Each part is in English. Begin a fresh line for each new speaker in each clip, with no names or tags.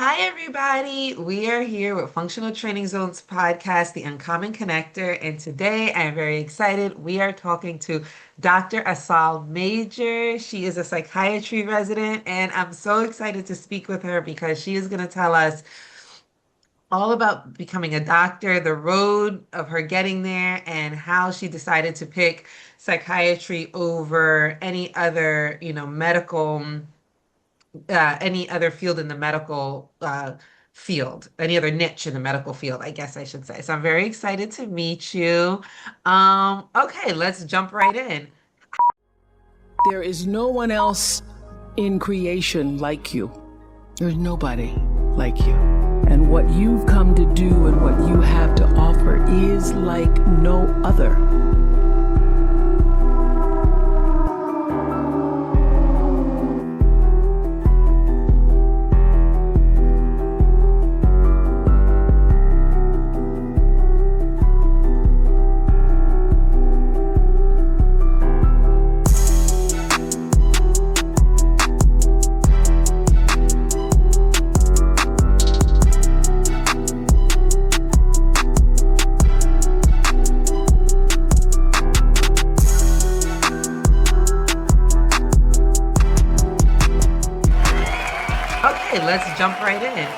Hi, everybody. We are here with Functional Training Zones podcast, The Uncommon Connector. And today I'm very excited. We are talking to Dr. Asal Major. She is a psychiatry resident, and I'm so excited to speak with her because she is going to tell us all about becoming a doctor, the road of her getting there, and how she decided to pick psychiatry over any other field in the medical field, any other niche in the medical field, I guess I should say. So I'm very excited to meet you. Okay, let's jump right in.
There is no one else in creation like you. There's nobody like you. And what you've come to do and what you have to offer is like no other.
Okay, let's jump right in.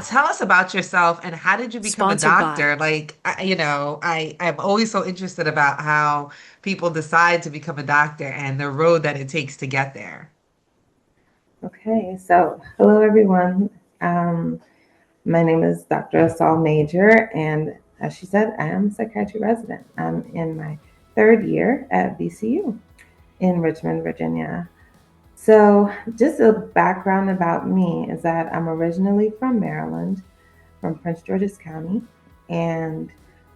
Tell us about yourself and how did you become a
Sponsored by.
doctor? I'm always so interested about how people decide to become a doctor and the road that it takes to get there.
Okay, so hello everyone. My name is Dr. Ashal Major, and as she said, I am a psychiatry resident. I'm in my third year at VCU in Richmond, Virginia. So, just a background about me is that I'm originally from Maryland, from Prince George's County, and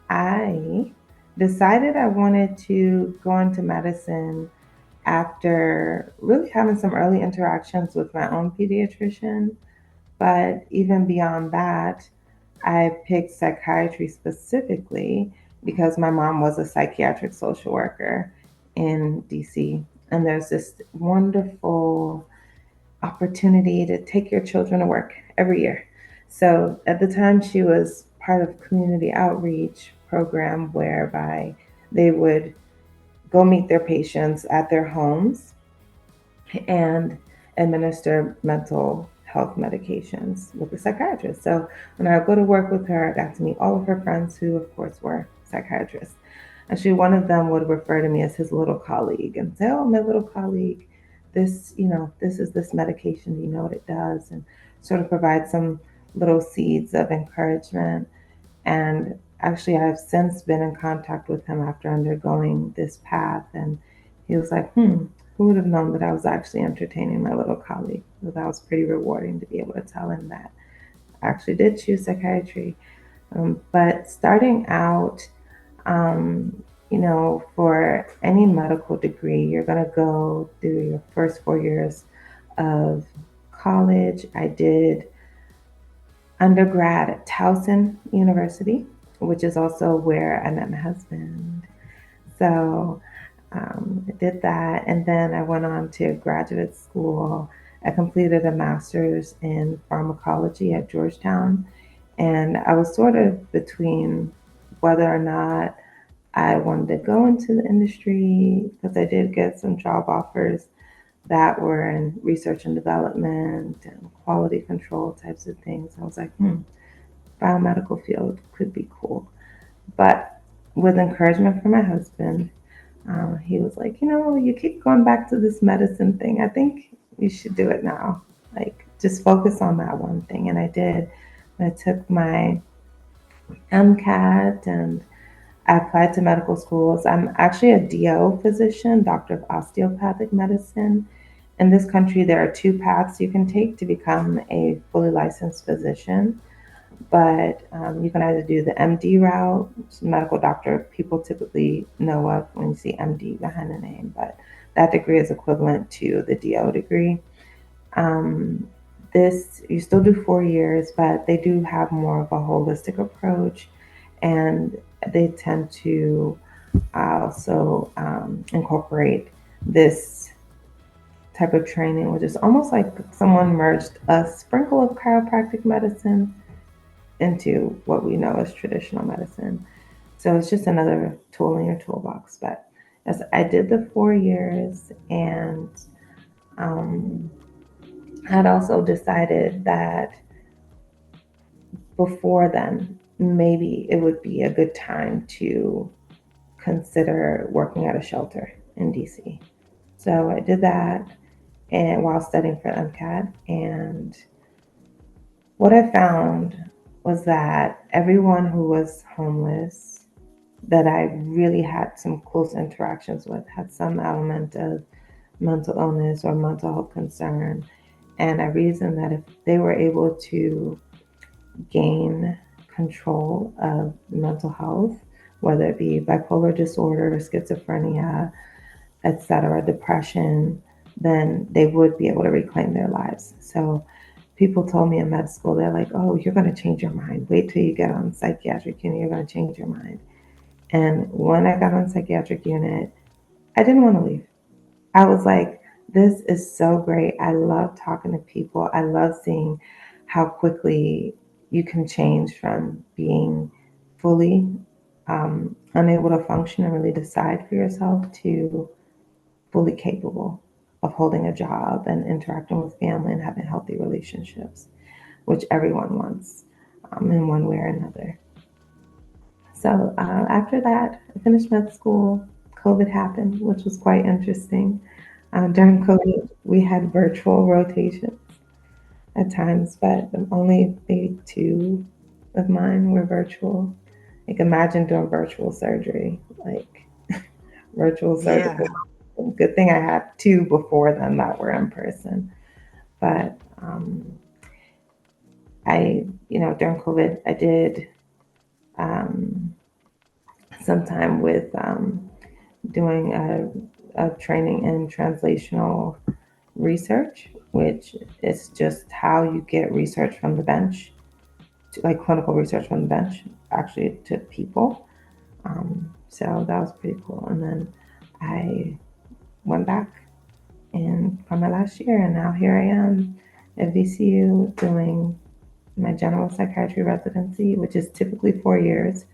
I decided I wanted to go into medicine after really having some early interactions with my own pediatrician. But even beyond that, I picked psychiatry specifically because my mom was a psychiatric social worker in DC. And there's this wonderful opportunity to take your children to work every year. So at the time, she was part of community outreach program whereby they would go meet their patients at their homes and administer mental health medications with the psychiatrist. So when I would go to work with her, I got to meet all of her friends who, of course, were psychiatrists. Actually, one of them would refer to me as his little colleague and say, "Oh, my little colleague, this is this medication. Do you know what it does?" And sort of provide some little seeds of encouragement. And actually, I've since been in contact with him after undergoing this path. And he was like, who would have known that I was actually entertaining my little colleague? So that was pretty rewarding to be able to tell him that I actually did choose psychiatry. But starting out, for any medical degree, you're going to go through your first 4 years of college. I did undergrad at Towson University, which is also where I met my husband. So I did that, and then I went on to graduate school. I completed a master's in pharmacology at Georgetown, and I was sort of between whether or not I wanted to go into the industry because I did get some job offers that were in research and development and quality control types of things. I was like, biomedical field could be cool. But with encouragement from my husband, he was like, you keep going back to this medicine thing. I think you should do it now. Like, just focus on that one thing. And I did. I took my MCAT and I applied to medical schools. I'm actually a DO physician, doctor of osteopathic medicine. In this country, there are two paths you can take to become a fully licensed physician. But you can either do the MD route, which is medical doctor people typically know of when you see MD behind the name, but that degree is equivalent to the DO degree. Um, this, you still do 4 years, but they do have more of a holistic approach, and they tend to also incorporate this type of training, which is almost like someone merged a sprinkle of chiropractic medicine into what we know as traditional medicine. So it's just another tool in your toolbox. But as I did the 4 years, and um, had also decided that before then, maybe it would be a good time to consider working at a shelter in DC. So I did that, and while studying for MCAT, and what I found was that everyone who was homeless that I really had some close interactions with had some element of mental illness or mental health concern. And I reasoned that if they were able to gain control of mental health, whether it be bipolar disorder, schizophrenia, etc., depression, then they would be able to reclaim their lives. So people told me in med school, they're like, oh, you're going to change your mind. Wait till you get on psychiatric unit, you're going to change your mind. And when I got on psychiatric unit, I didn't want to leave. I was like, this is so great. I love talking to people. I love seeing how quickly you can change from being fully unable to function and really decide for yourself to fully capable of holding a job and interacting with family and having healthy relationships, which everyone wants in one way or another. So after that, I finished med school. COVID happened, which was quite interesting. During COVID, we had virtual rotations at times, but only maybe two of mine were virtual. Like imagine doing virtual surgery, like virtual
Yeah.
surgical. Good thing I had two before then that were in person. But during COVID, I did um, some time with doing a training in translational research, which is just how you get research from the bench, to, like clinical research from the bench, actually to people. So that was pretty cool. And then I went back for my last year, and now here I am at VCU doing my general psychiatry residency, which is typically 4 years.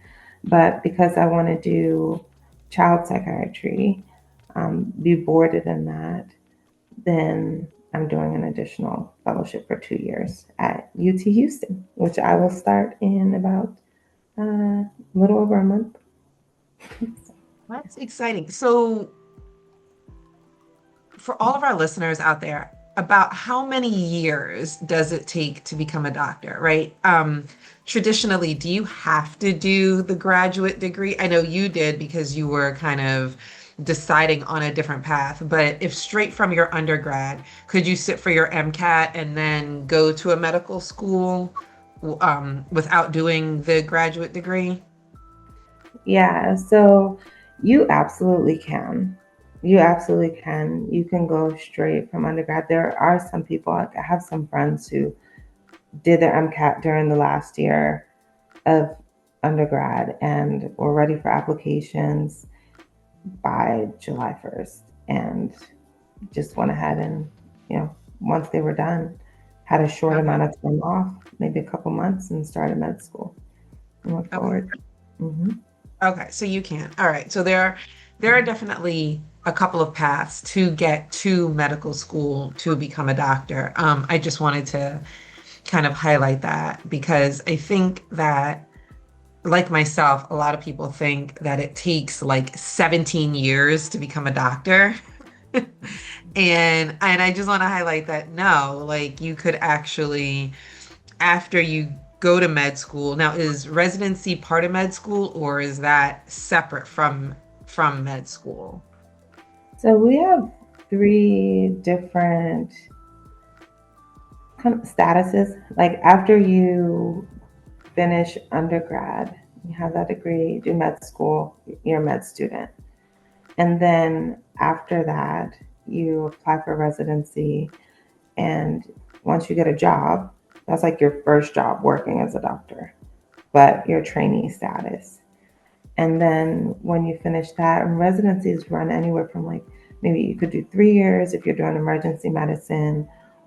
But because I want to do child psychiatry, be boarded in that, then I'm doing an additional fellowship for 2 years at UT Houston, which I will start in about a little over a month.
That's exciting. So, for all of our listeners out there, about how many years does it take to become a doctor, right? Traditionally, do you have to do the graduate degree? I know you did because you were kind of deciding on a different path, but if straight from your undergrad, could you sit for your MCAT and then go to a medical school without doing the graduate degree?
Yeah, so you absolutely can. You absolutely can. You can go straight from undergrad. There are some people, like I have some friends who did their MCAT during the last year of undergrad and were ready for applications by July 1st, and just went ahead and, once they were done, had a short
Okay.
amount of time off, maybe a couple months, and started med school and went
Okay.
forward. Hmm.
Okay, so you can. All right. So there are definitely a couple of paths to get to medical school to become a doctor. I just wanted to kind of highlight that because I think that, like myself, a lot of people think that it takes like 17 years to become a doctor. And I just want to highlight that no, like you could actually, after you go to med school, now is residency part of med school or is that separate from med school?
So we have three different kind of statuses. Like after you finish undergrad, you have that degree, do med school, you're a med student. And then after that, you apply for residency. And once you get a job, that's like your first job working as a doctor, but your trainee status. And then when you finish that, and residencies run anywhere from like maybe you could do 3 years if you're doing emergency medicine,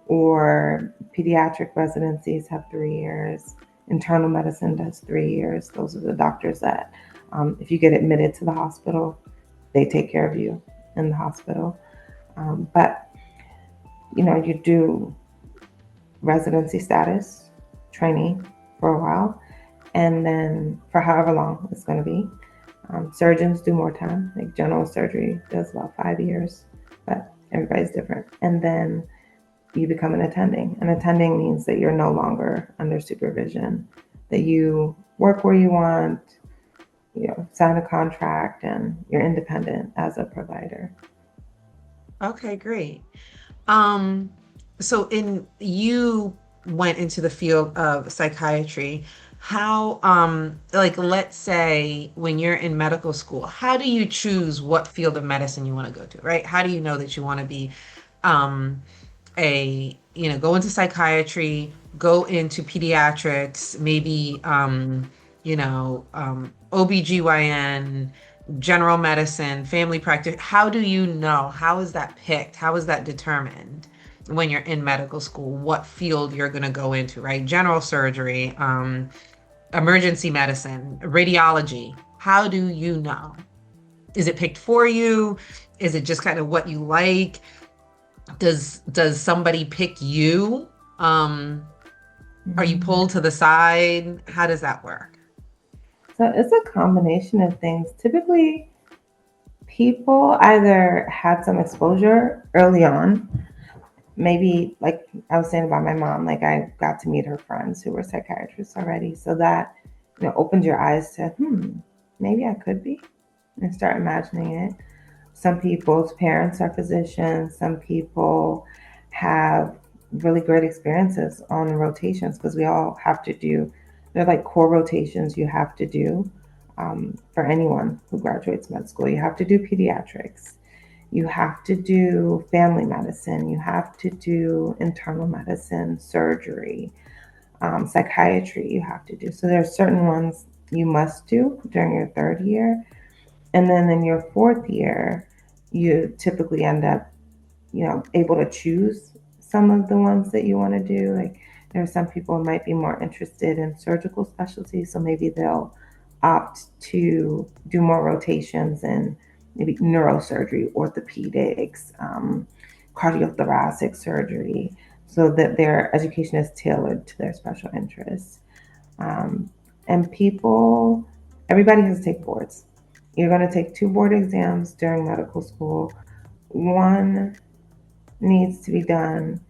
or pediatric residencies have 3 years. Internal medicine does 3 years. Those are the doctors that, if you get admitted to the hospital, they take care of you in the hospital. But you do residency status training for a while, and then for however long it's going to be. Surgeons do more time, like general surgery does about 5 years, but everybody's different. And then you become an attending. An attending means that you're no longer under supervision, that you work where you want, sign a contract, and you're independent as a provider.
Okay, great. Um, so in you went into the field of psychiatry. How, like, let's say when you're in medical school, how do you choose what field of medicine you want to go to, right? How do you know that you want to be, um, go into psychiatry, go into pediatrics, maybe, OBGYN, general medicine, family practice. How do you know? How is that picked? How is that determined when you're in medical school? What field you're going to go into, right? General surgery, emergency medicine, radiology. How do you know? Is it picked for you? Is it just kind of what you like? Does somebody pick you? Are you
Mhm.
pulled to the side? How does that work?
So it's a combination of things. Typically, people either had some exposure early on. Maybe, like I was saying about my mom, like I got to meet her friends who were psychiatrists already. So that, opened your eyes to, maybe I could be, and start imagining it. Some people's parents are physicians. Some people have really great experiences on rotations, because we all have to do, they're like core rotations you have to do, for anyone who graduates med school. You have to do pediatrics. You have to do family medicine. You have to do internal medicine, surgery, psychiatry you have to do. So there are certain ones you must do during your third year. And then in your fourth year, you typically end up, able to choose some of the ones that you want to do. Like there are some people who might be more interested in surgical specialties, so maybe they'll opt to do more rotations in maybe neurosurgery, orthopedics, cardiothoracic surgery, so that their education is tailored to their special interests. Um, and people, everybody has to take boards. You're going to take 2 board exams during medical school. One needs to be done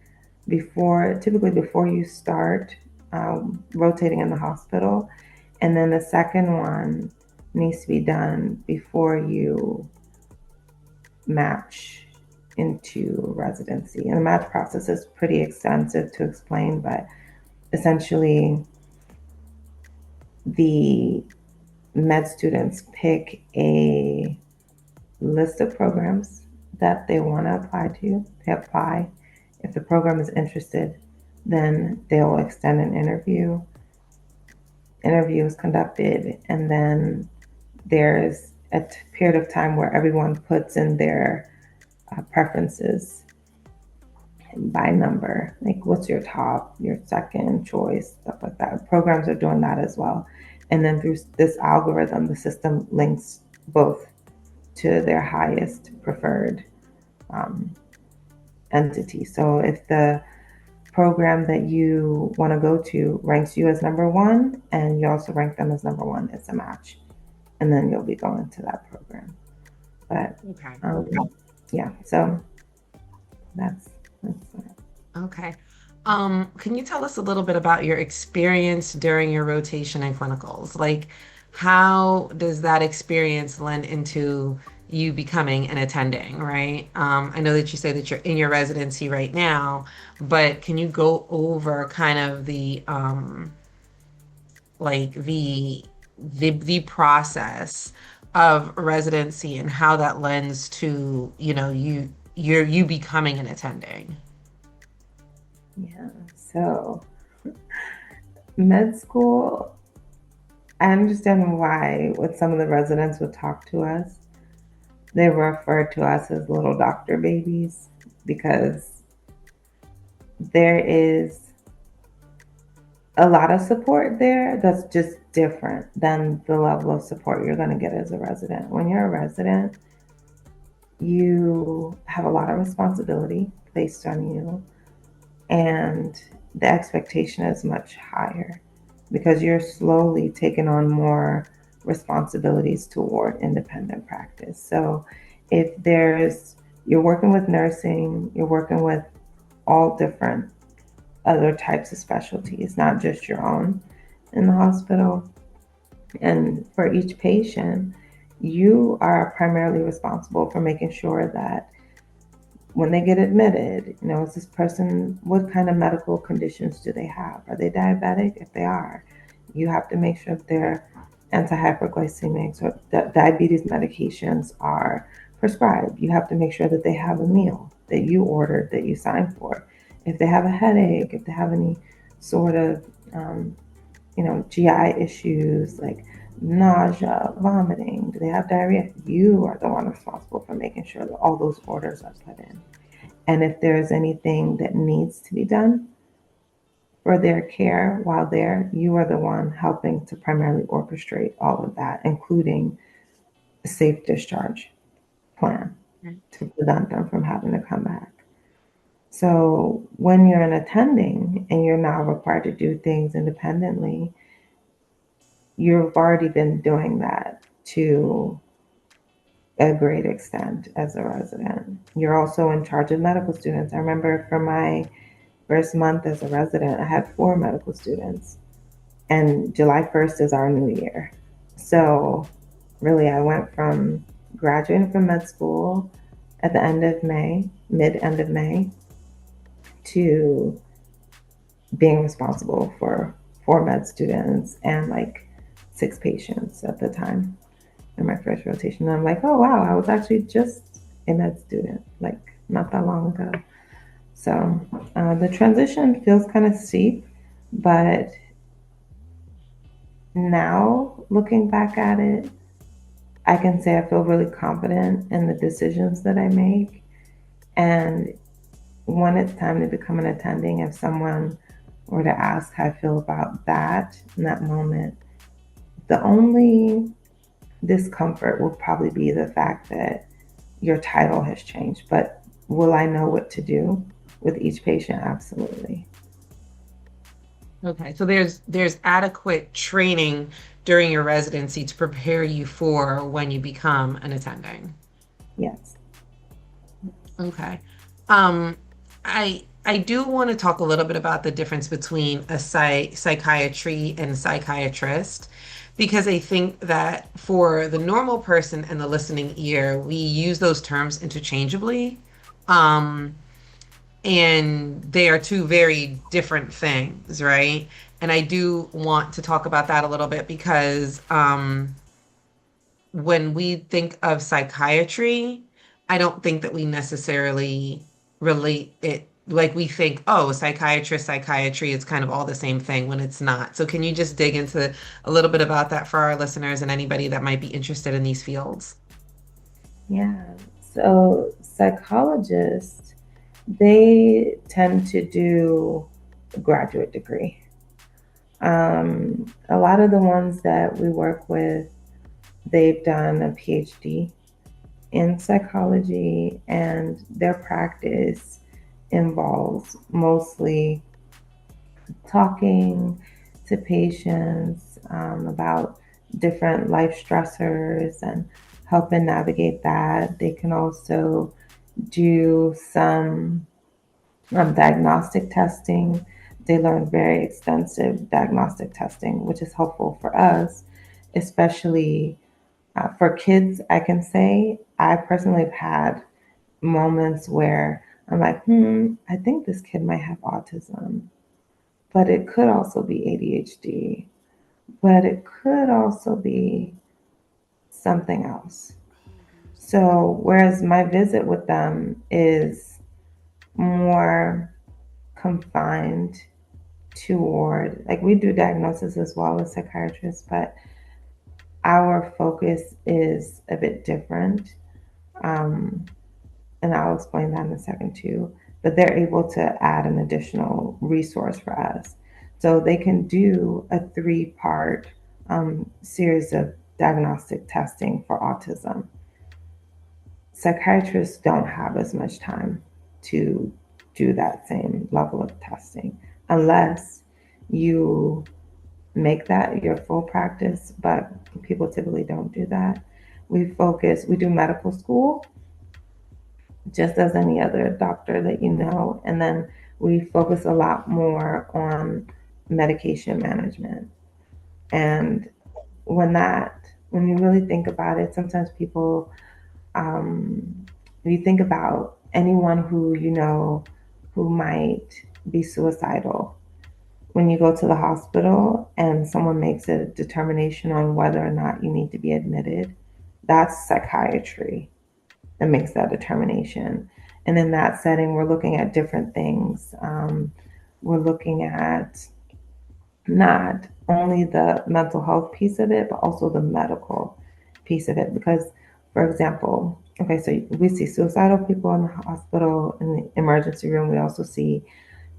typically before you start, rotating in the hospital. And then the second one needs to be done before you match into residency. And the match process is pretty extensive to explain, but essentially, the med students pick a list of programs that they want to apply to. They apply. If the program is interested, then they'll extend an interview. Interview is conducted, and then there's a period of time where everyone puts in their preferences by number, like what's your top, your second choice, stuff like that. Programs are doing that as well. And then through this algorithm, the system links both to their highest preferred, um, entity. So if the program that you want to go to ranks you as number one, and you also rank them as number one, it's a match. And then you'll be going to that program. But
Okay.
yeah, so that's that.
Okay. Can you tell us a little bit about your experience during your rotation and clinicals? Like, how does that experience lend into you becoming an attending, right? I know that you say that you're in your residency right now, but can you go over kind of like the process of residency and how that lends to, you becoming an attending?
Yeah. So med school, I understand why with some of the residents would talk to us. They refer to us as little doctor babies because there is a lot of support there that's just different than the level of support you're going to get as a resident. When you're a resident, you have a lot of responsibility placed on you, and the expectation is much higher because you're slowly taking on more responsibilities toward independent practice. So if you're working with nursing, you're working with all different other types of specialties, not just your own in the hospital. And for each patient, you are primarily responsible for making sure that when they get admitted, is this person, what kind of medical conditions do they have? Are they diabetic? If they are, you have to make sure that their antihyperglycemics or diabetes medications are prescribed. You have to make sure that they have a meal that you ordered, that you signed for. If they have a headache, if they have any sort of, GI issues like nausea, vomiting, do they have diarrhea? You are the one responsible for making sure that all those orders are put in. And if there's anything that needs to be done for their care while there, you are the one helping to primarily orchestrate all of that, including a safe discharge plan to prevent them from having to come back. So when you're an attending and you're now required to do things independently, you've already been doing that to a great extent as a resident. You're also in charge of medical students. I remember for my first month as a resident, I had 4 medical students, and July 1st is our new year. So really, I went from graduating from med school at the end of May, end of May, to being responsible for 4 med students and like 6 patients at the time in my first rotation. And I'm like, oh wow, I was actually just a med student, like not that long ago. So the transition feels kind of steep, but now looking back at it, I can say I feel really confident in the decisions that I make. And when it's time to become an attending, if someone were to ask how I feel about that in that moment, the only discomfort will probably be the fact that your title has changed. But will I know what to do with each patient? Absolutely.
Okay, so there's adequate training during your residency to prepare you for when you become an attending.
Yes.
Okay. Um, I do want to talk a little bit about the difference between a psychiatry and psychiatrist, because I think that for the normal person and the listening ear, we use those terms interchangeably. Um, and they are two very different things, right? And I do want to talk about that a little bit because when we think of psychiatry, I don't think that we necessarily relate it like we think, oh, psychiatrist, psychiatry, it's kind of all the same thing when it's not. So can you just dig into a little bit about that for our listeners and anybody that might be interested in these fields?
Yeah. So psychologists, they tend to do a graduate degree. A lot of the ones that we work with, they've done a PhD in psychology, and their practice involves mostly talking to patients about different life stressors and helping navigate that. They can also do some diagnostic testing. They learn very extensive diagnostic testing, which is helpful for us, especially for kids. I can say I personally have had moments where I'm like, I think this kid might have autism, but it could also be ADHD, but it could also be something else. So, whereas my visit with them is more confined toward, like, we do diagnosis as well as psychiatrists, but our focus is a bit different. Um, and I'll explain that in a second too. But they're able to add an additional resource for us. So they can do a three-part series of diagnostic testing for autism. Psychiatrists don't have as much time to do that same level of testing unless you make that your full practice, but people typically don't do that. We do medical school just as any other doctor that you know. And then we focus a lot more on medication management. And when you really think about it, sometimes people, if you think about anyone who you know who might be suicidal, when you go to the hospital and someone makes a determination on whether or not you need to be admitted, that's psychiatry that makes that determination. And in that setting, we're looking at different things. We're looking at not only the mental health piece of it, but also the medical piece of it. Because, for example, okay, so we see suicidal people in the hospital, in the emergency room. We also see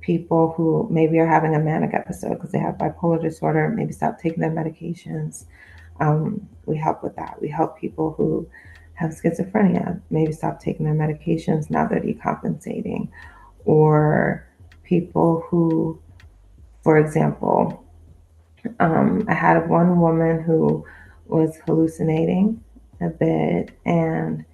people who maybe are having a manic episode because they have bipolar disorder, maybe stop taking their medications. We help with that. We help people who have schizophrenia, maybe stop taking their medications, now they're decompensating. Or people who, for example, I had one woman who was hallucinating a bit, and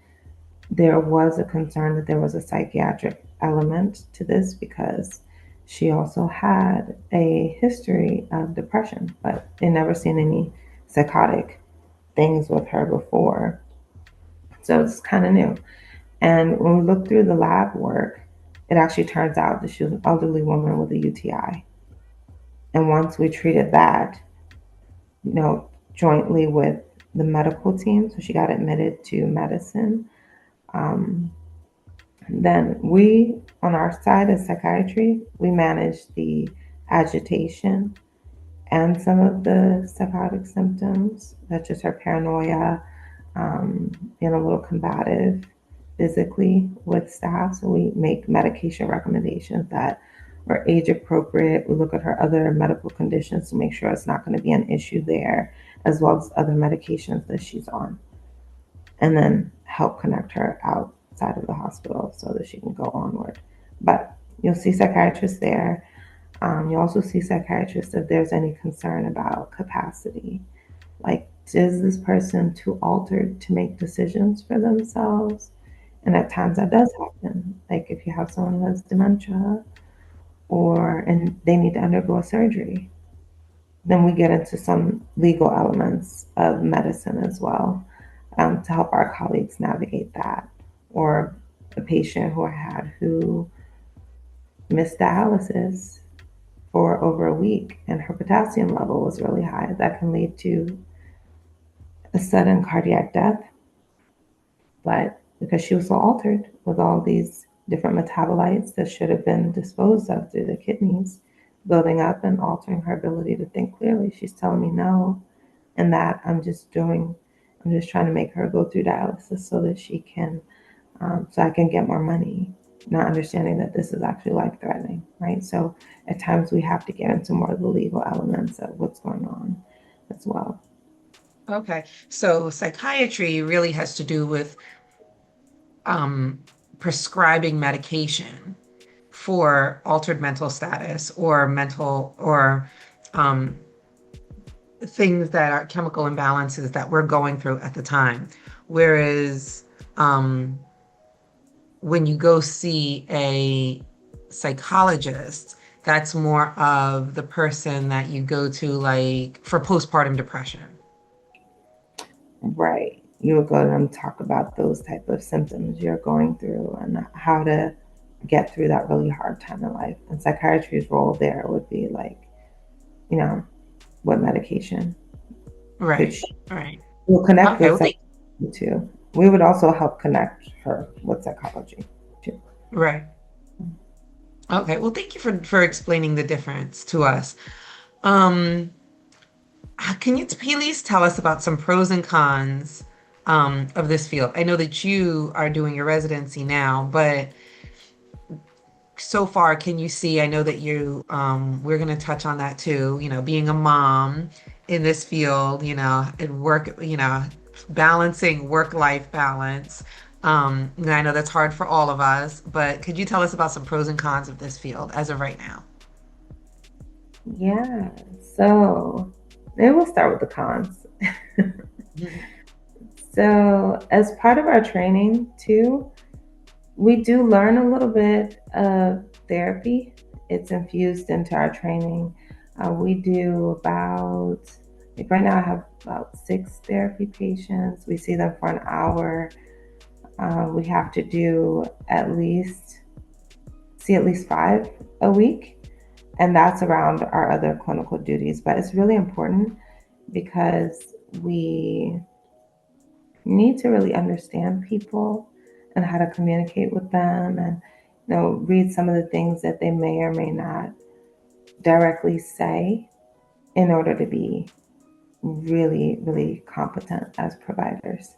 there was a concern that there was a psychiatric element to this because she also had a history of depression, but they never seen any psychotic things with her before. So it's kind of new. And when we look through the lab work, it actually turns out that she was an elderly woman with a UTI. And once we treated that, jointly with the medical team, so she got admitted to medicine. Um, then we, on our side as psychiatry, we manage the agitation and some of the psychotic symptoms, such as her paranoia, being a little combative physically with staff. So we make medication recommendations that are age appropriate. We look at her other medical conditions to make sure it's not going to be an issue there, as well as other medications that she's on, and then help connect her outside of the hospital so that she can go onward. But you'll see psychiatrists there. You also see psychiatrists if there's any concern about capacity. Like, is this person too altered to make decisions for themselves? And at times that does happen. Like if you have someone who has dementia and they need to undergo a surgery, then we get into some legal elements of medicine as well, to help our colleagues navigate that. Or a patient who I had who missed dialysis for over a week and her potassium level was really high. That can lead to a sudden cardiac death. But because she was so altered with all these different metabolites that should have been disposed of through the kidneys, building up and altering her ability to think clearly, she's telling me no, and that I'm just trying to make her go through dialysis so that she can, so I can get more money, not understanding that this is actually life threatening, right? So at times we have to get into more of the legal elements of what's going on as well.
Okay. So psychiatry really has to do with um, prescribing medication for altered mental status or mental or um, things that are chemical imbalances that we're going through at the time. Whereas um, when you go see a psychologist, that's more of the person that you go to like for postpartum depression.
Right. You would go to them, talk about those type of symptoms you're going through and how to get through that really hard time in life. And psychiatry's role there would be like, you know, what medication could
Right,
she
right.
will connect
Okay,
with
well,
psychology too. We would also help connect her with psychology too.
right. Okay, well, thank you for explaining the difference to us. Um, can you please tell us about some pros and cons of this field? I know that you are doing your residency now, but so far, can you see? I know that we're going to touch on that too, being a mom in this field, and work, balancing work-life balance. And I know that's hard for all of us, but could you tell us about some pros and cons of this field as of right now?
Yeah, so maybe we'll start with the cons. So, as part of our training, too, we do learn a little bit of therapy. It's infused into our training. We do about, like right now, I have about 6 therapy patients. We see them for an hour. We have to see at least 5 a week, and that's around our other clinical duties. But it's really important because we need to really understand people and how to communicate with them, and read some of the things that they may or may not directly say in order to be really, really competent as providers.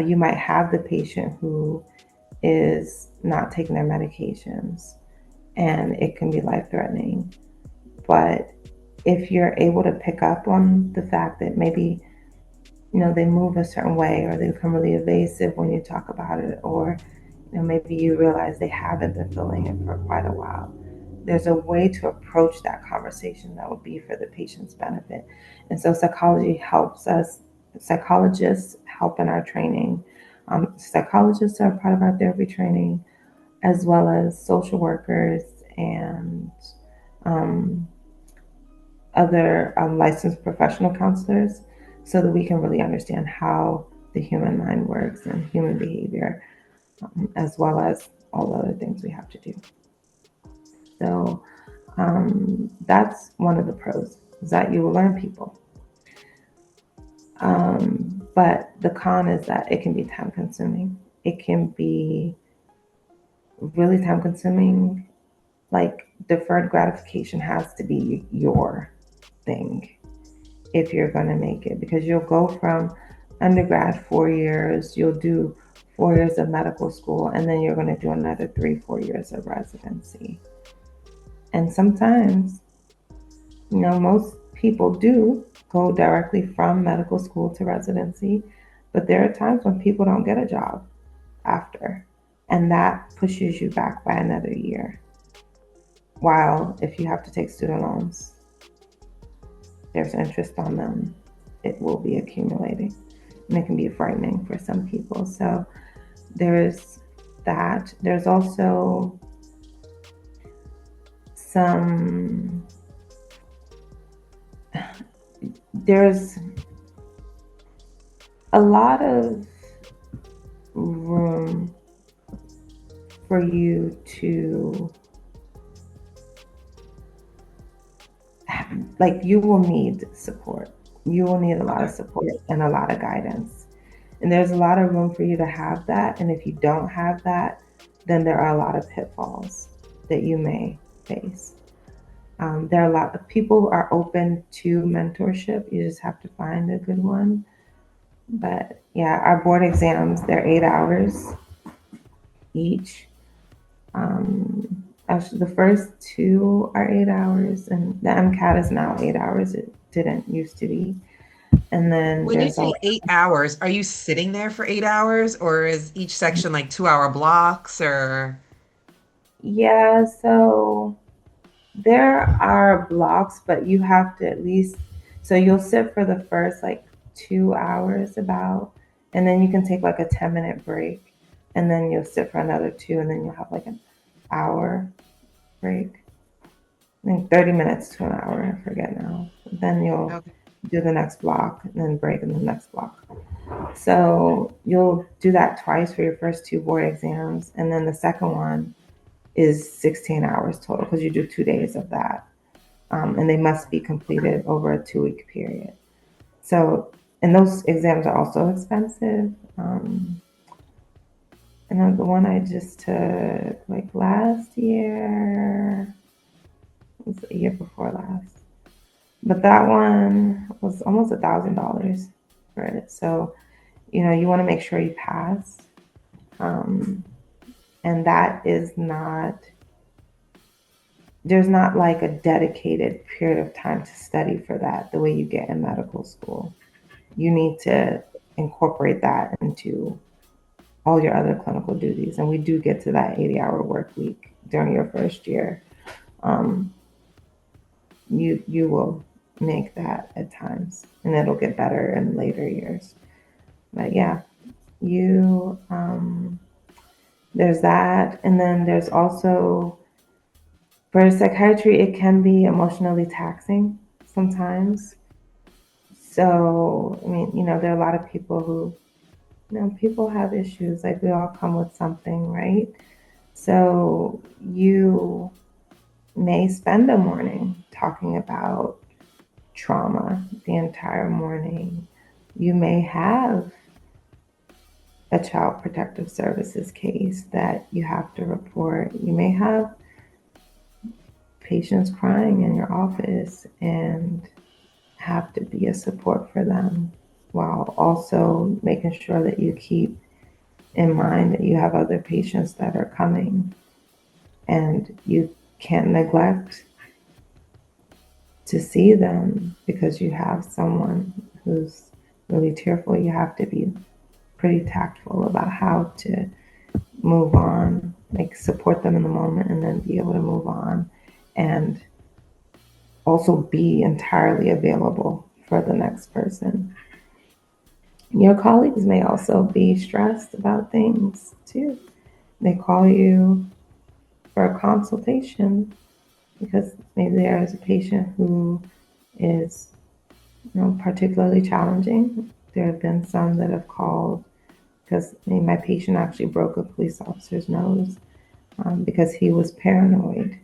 You might have the patient who is not taking their medications, and it can be life threatening. But if you're able to pick up on the fact that maybe they move a certain way, or they become really evasive when you talk about it, or maybe you realize they haven't been feeling it for quite a while, there's a way to approach that conversation that would be for the patient's benefit. And so psychology helps us. Psychologists help in our training. Psychologists are part of our therapy training, as well as social workers and um, other licensed professional counselors, so that we can really understand how the human mind works and human behavior, as well as all the other things we have to do. So that's one of the pros, is that you will learn people. But the con is that it can be time consuming. It can be really time consuming. Like, deferred gratification has to be your thing if you're going to make it, because you'll go from undergrad 4 years, you'll do 4 years of medical school, and then you're going to do another 3, 4 years of residency. And sometimes, most people do go directly from medical school to residency, but there are times when people don't get a job after, and that pushes you back by another year. While if you have to take student loans, there's interest on them, it will be accumulating, and it can be frightening for some people. So there's that. There's also there's a lot of room for you to, like, you will need support. You will need a lot of support and a lot of guidance. And there's a lot of room for you to have that. And if you don't have that, then there are a lot of pitfalls that you may face. There are a lot of people who are open to mentorship. You just have to find a good one. But yeah, our board exams, they're 8 hours each. Actually, the first 2 are 8 hours, and the MCAT is now 8 hours. It didn't used to be. And then
When you
there's
say
all,
8 hours, are you sitting there for 8 hours, or is each section like 2 hour blocks, or?
yeah, so there are blocks, but you have to at least, so you'll sit for the first like 2 hours about, and then you can take like a 10-minute break, and then you'll sit for another two, and then you'll have like an hour break. I think 30 minutes to an hour, I forget now. Then you'll
Okay.
do the next block, and then break in the next block. So you'll do that twice for your first two board exams, and then the second one is 16 hours total, because you do 2 days of that. And they must be completed over a 2 week period. So, and those exams are also expensive. And then the one I just took like last year, it was the year before last, but that one was almost $1,000 for it. So you want to make sure you pass. And that is not, there's not like a dedicated period of time to study for that the way you get in medical school. You need to incorporate that into all your other clinical duties. And we do get to that 80-hour work week during your first year. Um, you will make that at times, and it'll get better in later years. But yeah, you there's that, and then there's also for psychiatry, it can be emotionally taxing sometimes. So I mean, there are a lot of people who, people have issues. Like we all come with something, right? So you may spend a morning talking about trauma the entire morning. You may have a child protective services case that you have to report. You may have patients crying in your office and have to be a support for them while also making sure that you keep in mind that you have other patients that are coming, and you can't neglect to see them because you have someone who's really tearful. You have to be pretty tactful about how to move on, like support them in the moment and then be able to move on, and also be entirely available for the next person. Your colleagues may also be stressed about things too. They call you for a consultation because maybe there is a patient who is, particularly challenging. There have been some that have called because my patient actually broke a police officer's nose because he was paranoid.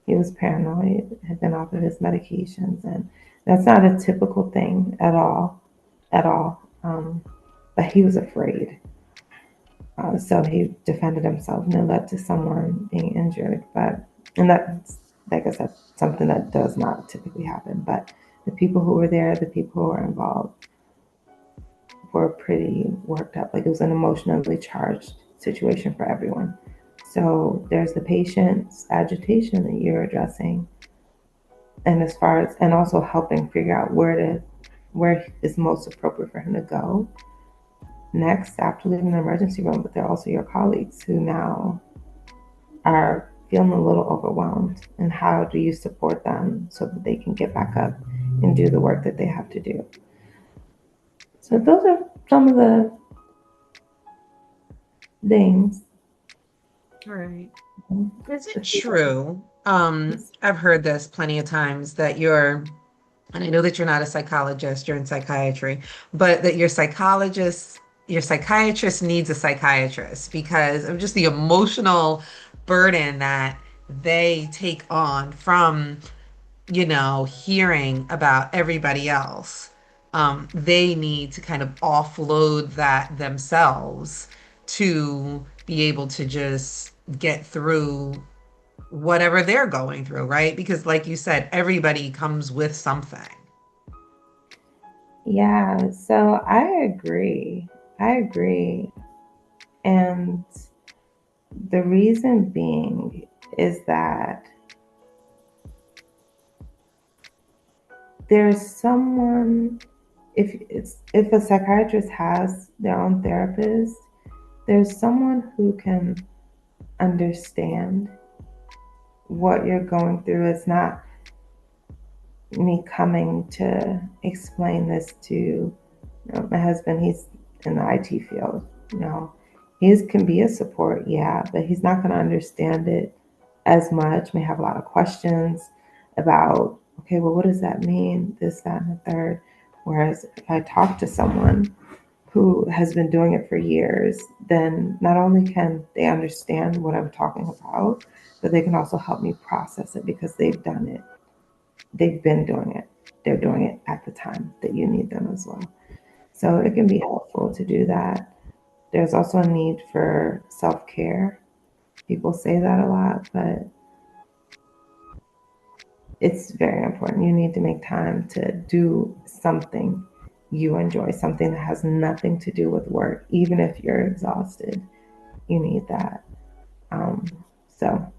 He was paranoid, had been off of his medications, and that's not a typical thing at all, at all. But he was afraid. So he defended himself, and it led to someone being injured. And that's, like I said, something that does not typically happen. But the people who were there, the people who were involved, were pretty worked up. Like it was an emotionally charged situation for everyone. So there's the patient's agitation that you're addressing, and as far as, and also helping figure out where is most appropriate for him to go next after leaving the emergency room. But they're also your colleagues who now are feeling a little overwhelmed, and how do you support them so that they can get back up and do the work that they have to do. So those are some of the things.
Right. Is it true? I've heard this plenty of times that and I know that you're not a psychologist, you're in psychiatry, but that your psychiatrist needs a psychiatrist because of just the emotional burden that they take on from, hearing about everybody else. They need to kind of offload that themselves to be able to just get through whatever they're going through, right? Because, like you said, everybody comes with something.
Yeah, so I agree. I agree. And the reason being is that there's someone, if a psychiatrist has their own therapist, there's someone who can understand what you're going through. It's not me coming to explain this to my husband. He's in the IT field. He can be a support, yeah, but he's not going to understand it as much. May have a lot of questions about, okay, well, what does that mean? This, that, and the third. Whereas if I talk to someone who has been doing it for years, then not only can they understand what I'm talking about, but they can also help me process it because they've done it. They've been doing it. They're doing it at the time that you need them as well. So it can be helpful to do that. There's also a need for self-care. People say that a lot, but it's very important. You need to make time to do something you enjoy, something that has nothing to do with work, even if you're exhausted. You need that. So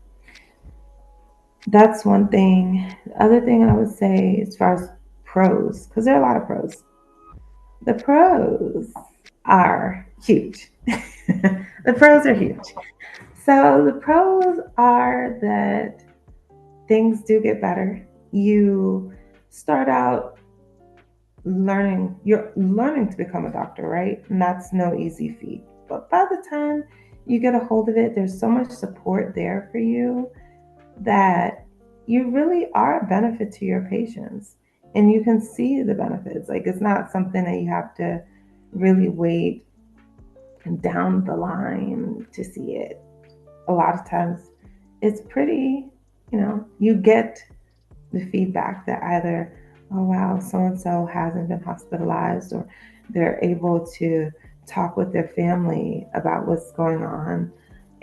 that's one thing. The other thing I would say, as far as pros, because there are a lot of pros, the pros are huge. The pros are huge. So the pros are that things do get better. You start out you're learning to become a doctor, right? And that's no easy feat. But by the time you get a hold of it, there's so much support there for you that you really are a benefit to your patients, and you can see the benefits. Like, it's not something that you have to really wait down the line to see it. A lot of times it's pretty, you get the feedback that either, oh wow, so and so hasn't been hospitalized, or they're able to talk with their family about what's going on,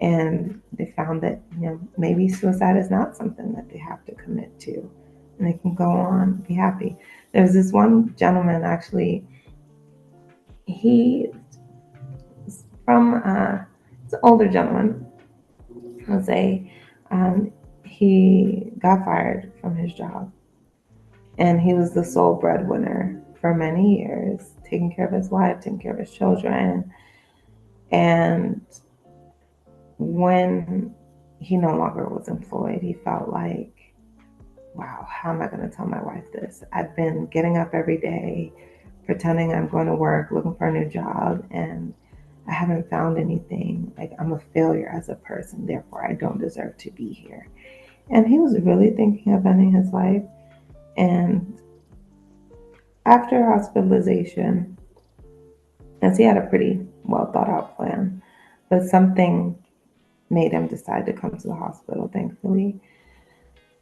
and they found that maybe suicide is not something that they have to commit to, and they can go on, be happy. There's this one gentleman, actually, he from it's an older gentleman, Jose. He got fired from his job, and he was the sole breadwinner for many years, taking care of his wife, taking care of his children. And when he no longer was employed, he felt like, wow, how am I going to tell my wife this? I've been getting up every day, pretending I'm going to work, looking for a new job, and I haven't found anything. Like, I'm a failure as a person, therefore I don't deserve to be here. And he was really thinking of ending his life. And after hospitalization, as he had a pretty well thought out plan, but something made him decide to come to the hospital, thankfully.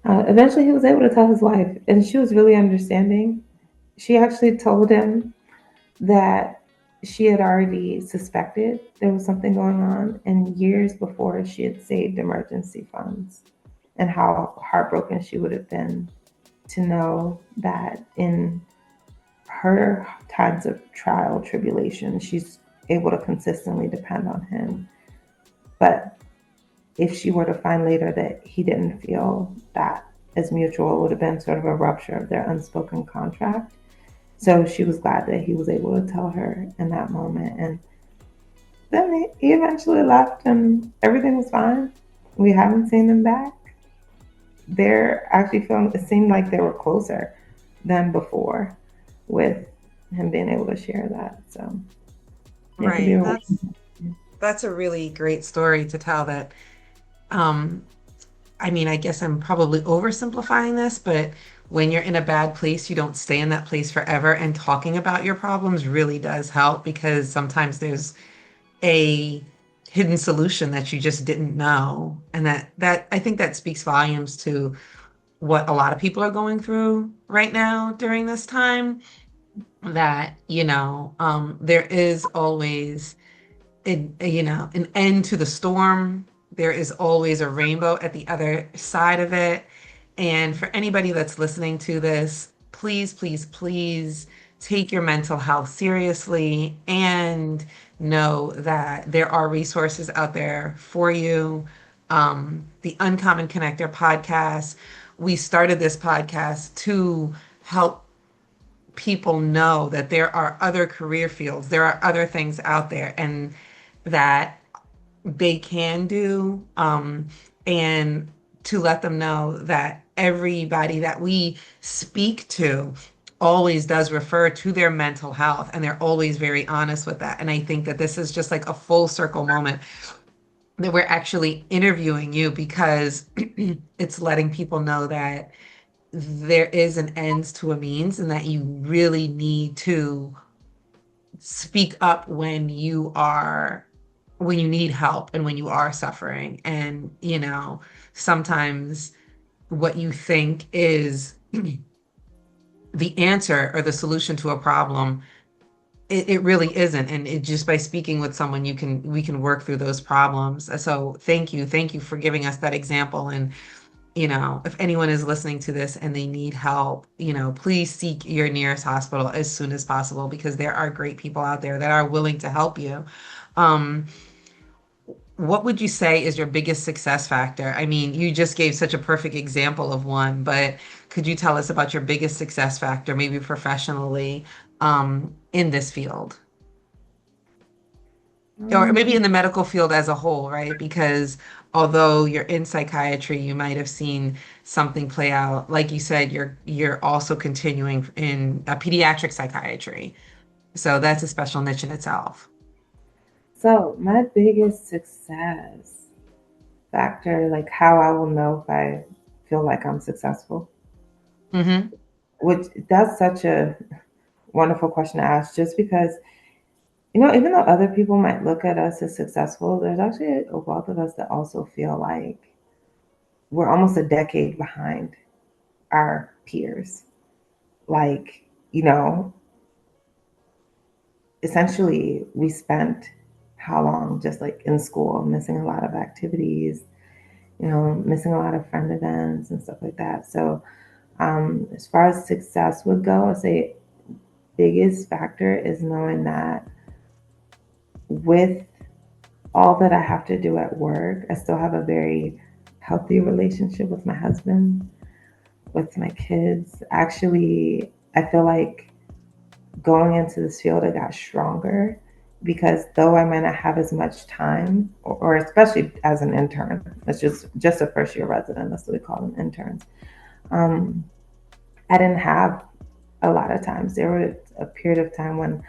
Eventually, he was able to tell his wife, and she was really understanding. She actually told him that she had already suspected there was something going on, and years before she had saved emergency funds, and how heartbroken she would have been to know that in her times of trial, tribulation, she's able to consistently depend on him. But if she were to find later that he didn't feel that as mutual, it would have been sort of a rupture of their unspoken contract. So she was glad that he was able to tell her in that moment. And then he eventually left, and everything was fine. We haven't seen them back. They're actually feeling, it seemed like they were closer than before, with him being able to share that. So it could be
Right.
a
That's a really great story to tell that. Um, I mean, I guess I'm probably oversimplifying this, but when you're in a bad place, you don't stay in that place forever. And talking about your problems really does help, because sometimes there's a hidden solution that you just didn't know. And that I think that speaks volumes to what a lot of people are going through right now during this time. That, there is always an end to the storm. There is always a rainbow at the other side of it. And for anybody that's listening to this, please, please, please take your mental health seriously, and know that there are resources out there for you. The Uncommon Connector podcast, we started this podcast to help people know that there are other career fields, there are other things out there, and that they can do, and to let them know that everybody that we speak to always does refer to their mental health, and they're always very honest with that. And I think that this is just like a full circle moment that we're actually interviewing you, because it's letting people know that there is an ends to a means, and that you really need to speak up when you need help and when you are suffering. And sometimes what you think is the answer or the solution to a problem, it really isn't. And just by speaking with someone, we can work through those problems. So thank you for giving us that example. And if anyone is listening to this and they need help, please seek your nearest hospital as soon as possible because there are great people out there that are willing to help you. Um, what would you say is your biggest success factor? I mean, you just gave such a perfect example of one, but could you tell us about your biggest success factor, maybe professionally, in this field? Or maybe
Um,
in the medical field as a whole, right? Because although you're in psychiatry, you might have seen something play out. Like you said, you're also continuing in pediatric psychiatry. So that's a special niche in itself.
so my biggest success factor, like how I will know if I feel like I'm successful,
Mm-hmm.
which that's such a wonderful question to ask, just because, even though other people might look at us as successful, there's actually a wealth of us that also feel like we're almost a decade behind our peers. Like, you know, essentially we spent how long just like in school, missing a lot of activities, missing a lot of friend events and stuff like that. So, as far as success would go, I'd say biggest factor is knowing that with all that I have to do at work, I still have a very healthy relationship with my husband, with my kids. Actually, I feel like going into this field, I got stronger because though I might not have as much time, or especially as an intern, it's just a first year resident. That's what we call them, interns. Um, I didn't have a lot of times. There was a period of time when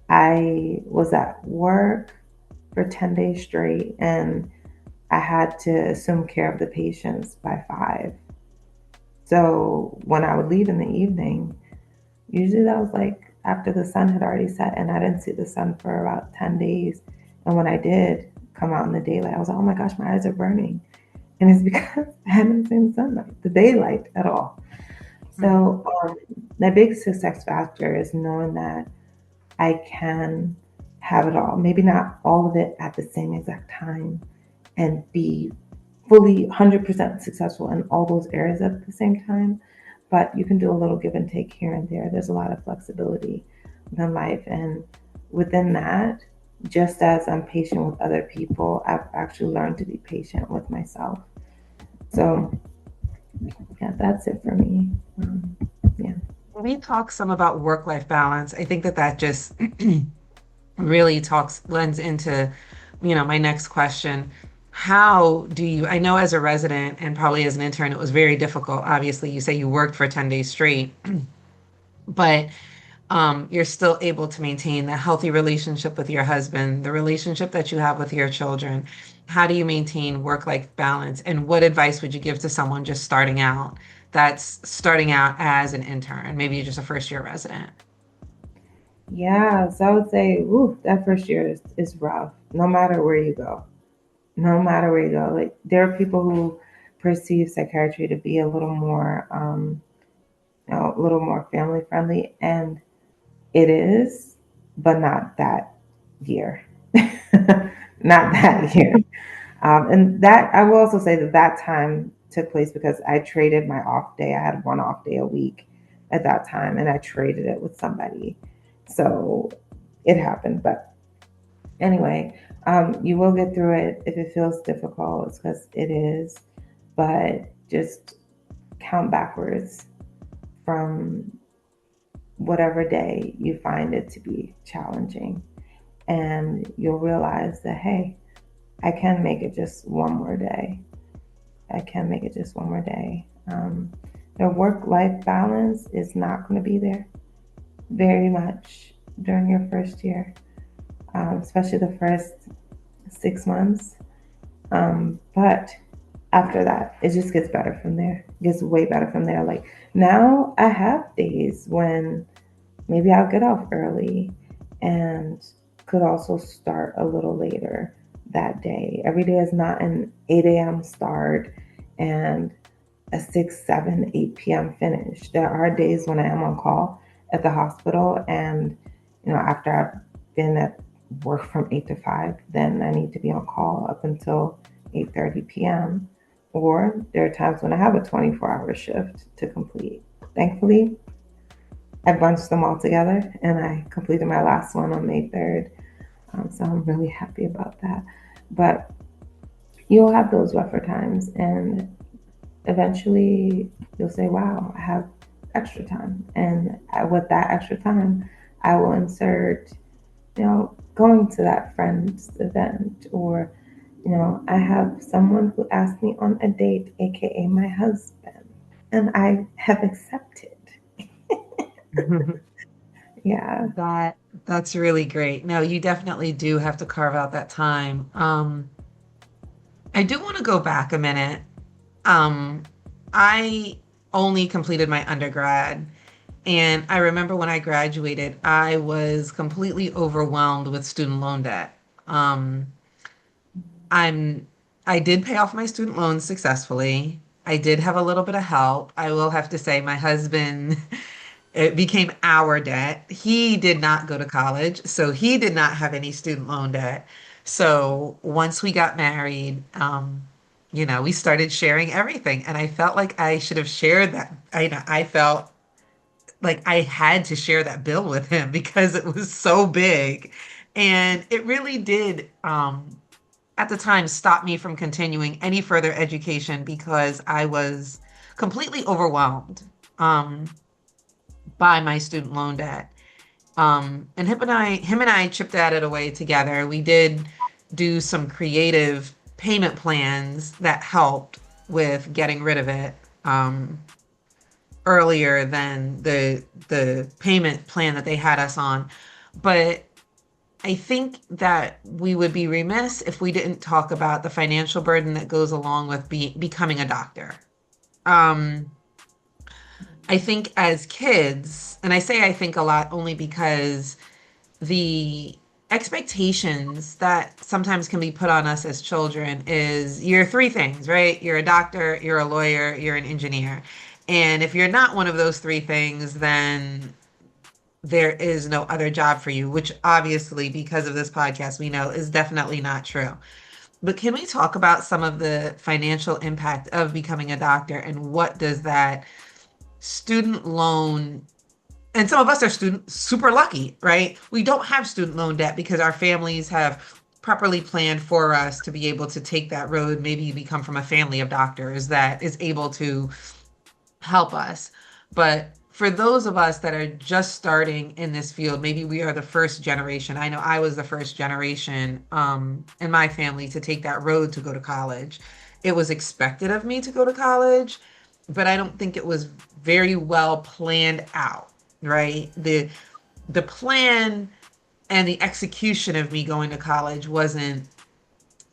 I was at work for 10 days straight and I had to assume care of the patients by 5. So when I would leave in the evening, usually that was like after the sun had already set and I didn't see the sun for about 10 days. And when I did come out in the daylight, I was like, oh my gosh, my eyes are burning. And it's because I hadn't seen the sunlight, the daylight at all. So the big success factor is knowing that I can have it all. Maybe not all of it at the same exact time and be fully 100% successful in all those areas at the same time, but you can do a little give and take here and there. There's a lot of flexibility within life. And within that, just as I'm patient with other people, I've actually learned to be patient with myself. So, yeah, that's it for me. Yeah.
We talk some about work-life balance. I think that just really lends into, my next question. How do you, I know as a resident and probably as an intern, it was very difficult. Obviously, you say you worked for 10 days straight, but you're still able to maintain a healthy relationship with your husband, the relationship that you have with your children. How do you maintain work-life balance? And what advice would you give to someone just that's starting out as an intern, maybe just a first year resident?
Yeah, so I would say, ooh, that first year is rough, no matter where you go. No matter where you go. Like, there are people who perceive psychiatry to be a little more family friendly, and it is, but not that year. Not that year. And that I will also say that that time took place because I traded my off day. I had one off day a week at that time, and I traded it with somebody. So it happened. But anyway, you will get through it. If it feels difficult, it's because it is. But just count backwards from whatever day you find it to be challenging. And you'll realize that, hey, I can make it just one more day. I can make it just one more day. The work life balance is not going to be there very much during your first year, especially the first 6 months. But after that, it just gets better from there. It gets way better from there. Like now, I have days when maybe I'll get off early and could also start a little later that day. Every day is not an 8 a.m. start and a 6, 7, 8 p.m. finish. There are days when I am on call at the hospital, and after I've been at work from 8 to 5, then I need to be on call up until 8:30 p.m. or there are times when I have a 24-hour shift to complete. Thankfully, I bunched them all together and I completed my last one on May 3rd. So I'm really happy about that. But you'll have those rougher times, and eventually you'll say, wow, I have extra time. And with that extra time, I will insert, going to that friend's event, or, I have someone who asked me on a date, AKA my husband, and I have accepted. Yeah.
That that's really great. No, you definitely do have to carve out that time. I do want to go back a minute. Um, I only completed my undergrad, and I remember when I graduated, I was completely overwhelmed with student loan debt. Um, I'm I did pay off my student loans successfully. I did have a little bit of help. I will have to say my husband it became our debt. He did not go to college, so he did not have any student loan debt. So once we got married, we started sharing everything, and I felt like I should have shared that. I felt like I had to share that bill with him because it was so big, and it really did. At the time, stop me from continuing any further education because I was completely overwhelmed. By my student loan debt. And him and I chipped at it away together. We did do some creative payment plans that helped with getting rid of it earlier than the payment plan that they had us on. But I think that we would be remiss if we didn't talk about the financial burden that goes along with becoming a doctor. Um, I think as kids, and I say I think a lot only because the expectations that sometimes can be put on us as children is you're three things, right? You're a doctor, you're a lawyer, you're an engineer. And if you're not one of those three things, then there is no other job for you, which obviously, because of this podcast, we know is definitely not true. But can we talk about some of the financial impact of becoming a doctor and what does that student loan, and some of us are student super lucky, right? We don't have student loan debt because our families have properly planned for us to be able to take that road. Maybe we come from a family of doctors that is able to help us. But for those of us that are just starting in this field, maybe we are the first generation. I know I was the first generation in my family to take that road to go to college. It was expected of me to go to college, but I don't think it was very well planned out, right? The plan and the execution of me going to college wasn't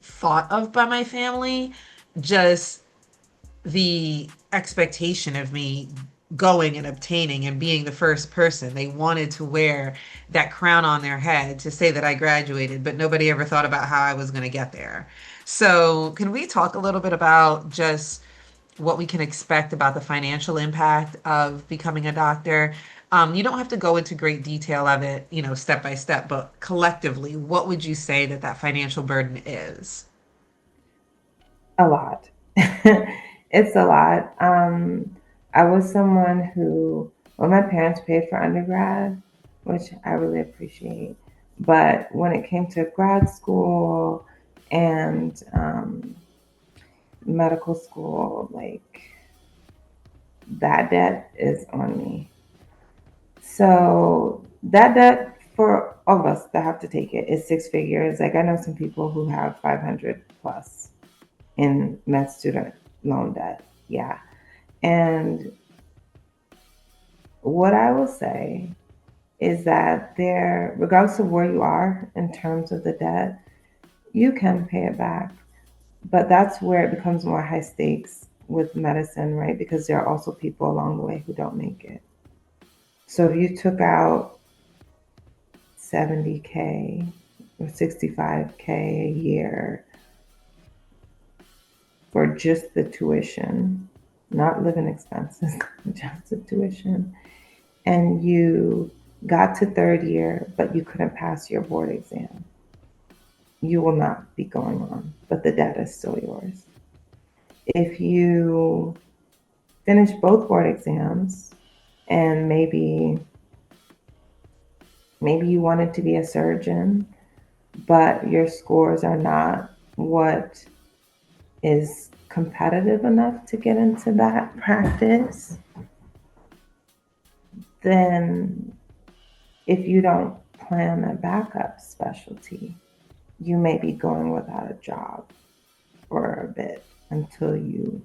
thought of by my family, just the expectation of me going and obtaining and being the first person. They wanted to wear that crown on their head to say that I graduated, but nobody ever thought about how I was going to get there. So, can we talk a little bit about just what we can expect about the financial impact of becoming a doctor? You don't have to go into great detail of it, step by step, but collectively, what would you say that that financial burden is?
A lot. It's a lot. I was someone who, well, my parents paid for undergrad, which I really appreciate. But when it came to grad school and medical school, like that debt is on me. So that debt for all of us that have to take it is six figures. Like I know some people who have 500 plus in med student loan debt. Yeah. And what I will say is that there, regardless of where you are in terms of the debt, you can pay it back. But that's where it becomes more high stakes with medicine, right? Because there are also people along the way who don't make it. So if you took out 70K or 65K a year for just the tuition, not living expenses, just the tuition, and you got to third year, but you couldn't pass your board exam, you will not be going on, but the debt is still yours. if you finish both board exams and maybe you wanted to be a surgeon, but your scores are not what is competitive enough to get into that practice, then if you don't plan a backup specialty, you may be going without a job for a bit until you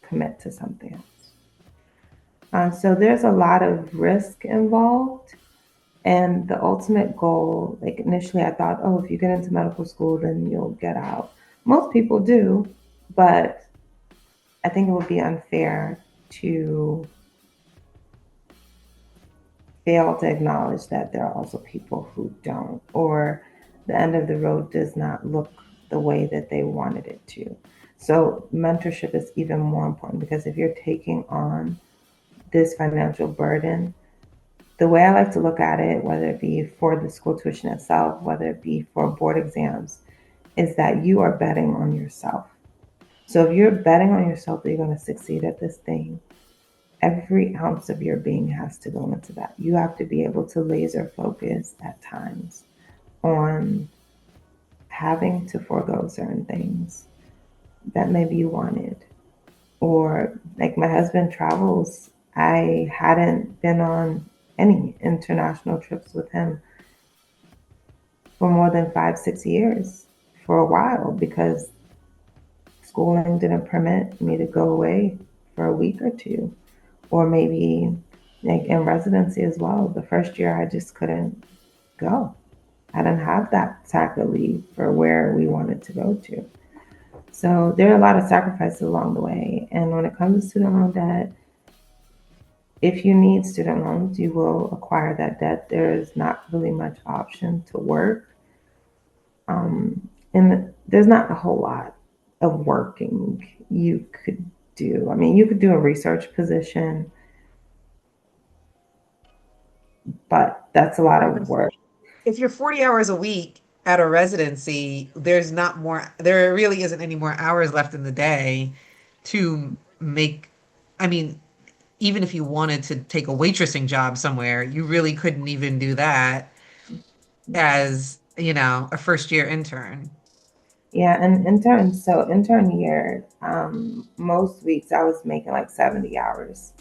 commit to something else. So there's a lot of risk involved. And the ultimate goal, like initially I thought, oh, if you get into medical school, then you'll get out. Most people do, but I think it would be unfair to fail to acknowledge that there are also people who don't, or the end of the road does not look the way that they wanted it to. So mentorship is even more important, because if you're taking on this financial burden, the way I like to look at it, whether it be for the school tuition itself, whether it be for board exams, is that you are betting on yourself. So if you're betting on yourself that you're going to succeed at this thing, every ounce of your being has to go into that. You have to be able to laser focus at times on having to forego certain things that maybe you wanted. Or like my husband travels, I hadn't been on any international trips with him for more than 5, 6 years for a while, because schooling didn't permit me to go away for a week or two. Or maybe like in residency as well. The first year I just couldn't go. I didn't have that type of leave for where we wanted to go to. So there are a lot of sacrifices along the way. And when it comes to student loan debt, if you need student loans, you will acquire that debt. There is not really much option to work. And there's not a whole lot of working you could do. I mean, you could do a research position, but that's a lot of work.
If you're 40 hours a week at a residency, there really isn't any more hours left in the day to make, I mean, even if you wanted to take a waitressing job somewhere, you really couldn't even do that as, a first year intern.
Yeah, and intern year, most weeks I was making like 70 hours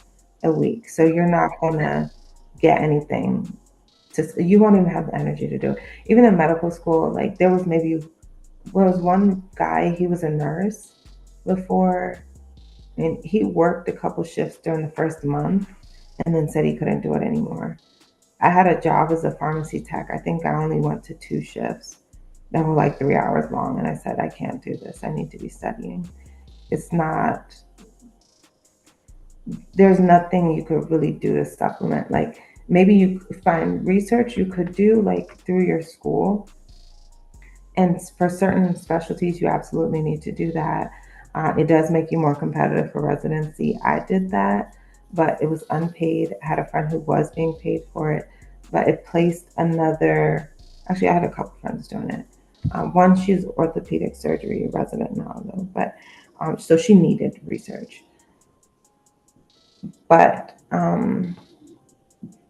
a week. So you're not gonna get anything you won't even have the energy to do it. Even in medical school, like there was one guy, he was a nurse before, and he worked a couple shifts during the first month and then said he couldn't do it anymore. I had a job as a pharmacy tech. I think I only went to 2 shifts that were like 3 hours long. And I said, I can't do this. I need to be studying. It's not, there's nothing you could really do to supplement. Like maybe you find research you could do like through your school. And for certain specialties, you absolutely need to do that. It does make you more competitive for residency. I did that, but it was unpaid. I had a friend who was being paid for it, but it placed actually, I had a couple friends doing it. One, she's orthopedic surgery resident now, though, but so she needed research. But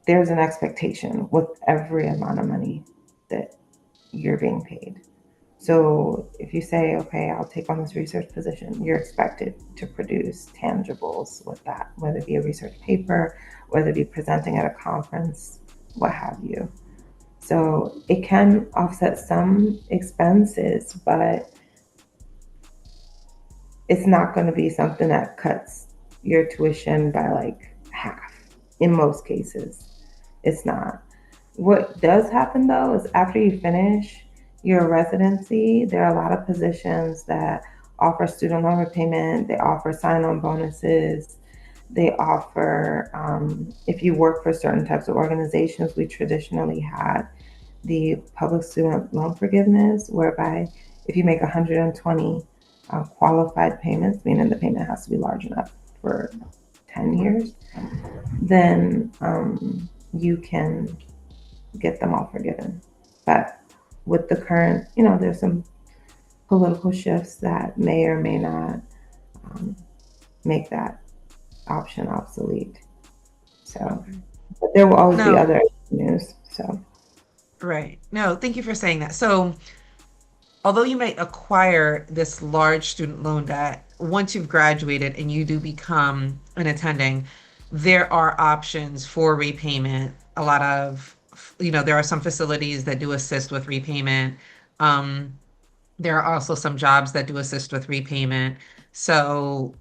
there's an expectation with every amount of money that you're being paid. So if you say, okay, I'll take on this research position, you're expected to produce tangibles with that, whether it be a research paper, whether it be presenting at a conference, what have you. So it can offset some expenses, but it's not going to be something that cuts your tuition by like half. In most cases, it's not. What does happen though is after you finish your residency, there are a lot of positions that offer student loan repayment, they offer sign-on bonuses, they offer, if you work for certain types of organizations, we traditionally had the public student loan forgiveness, whereby if you make 120 qualified payments, meaning the payment has to be large enough for 10 years, then you can get them all forgiven. But with the current, there's some political shifts that may or may not make that option obsolete. So,
Okay.
but there will always be
No,
other avenues. So,
right. No, thank you for saying that. So, although you might acquire this large student loan debt, once you've graduated and you do become an attending, there are options for repayment. A lot of, there are some facilities that do assist with repayment. Um, there are also some jobs that do assist with repayment. So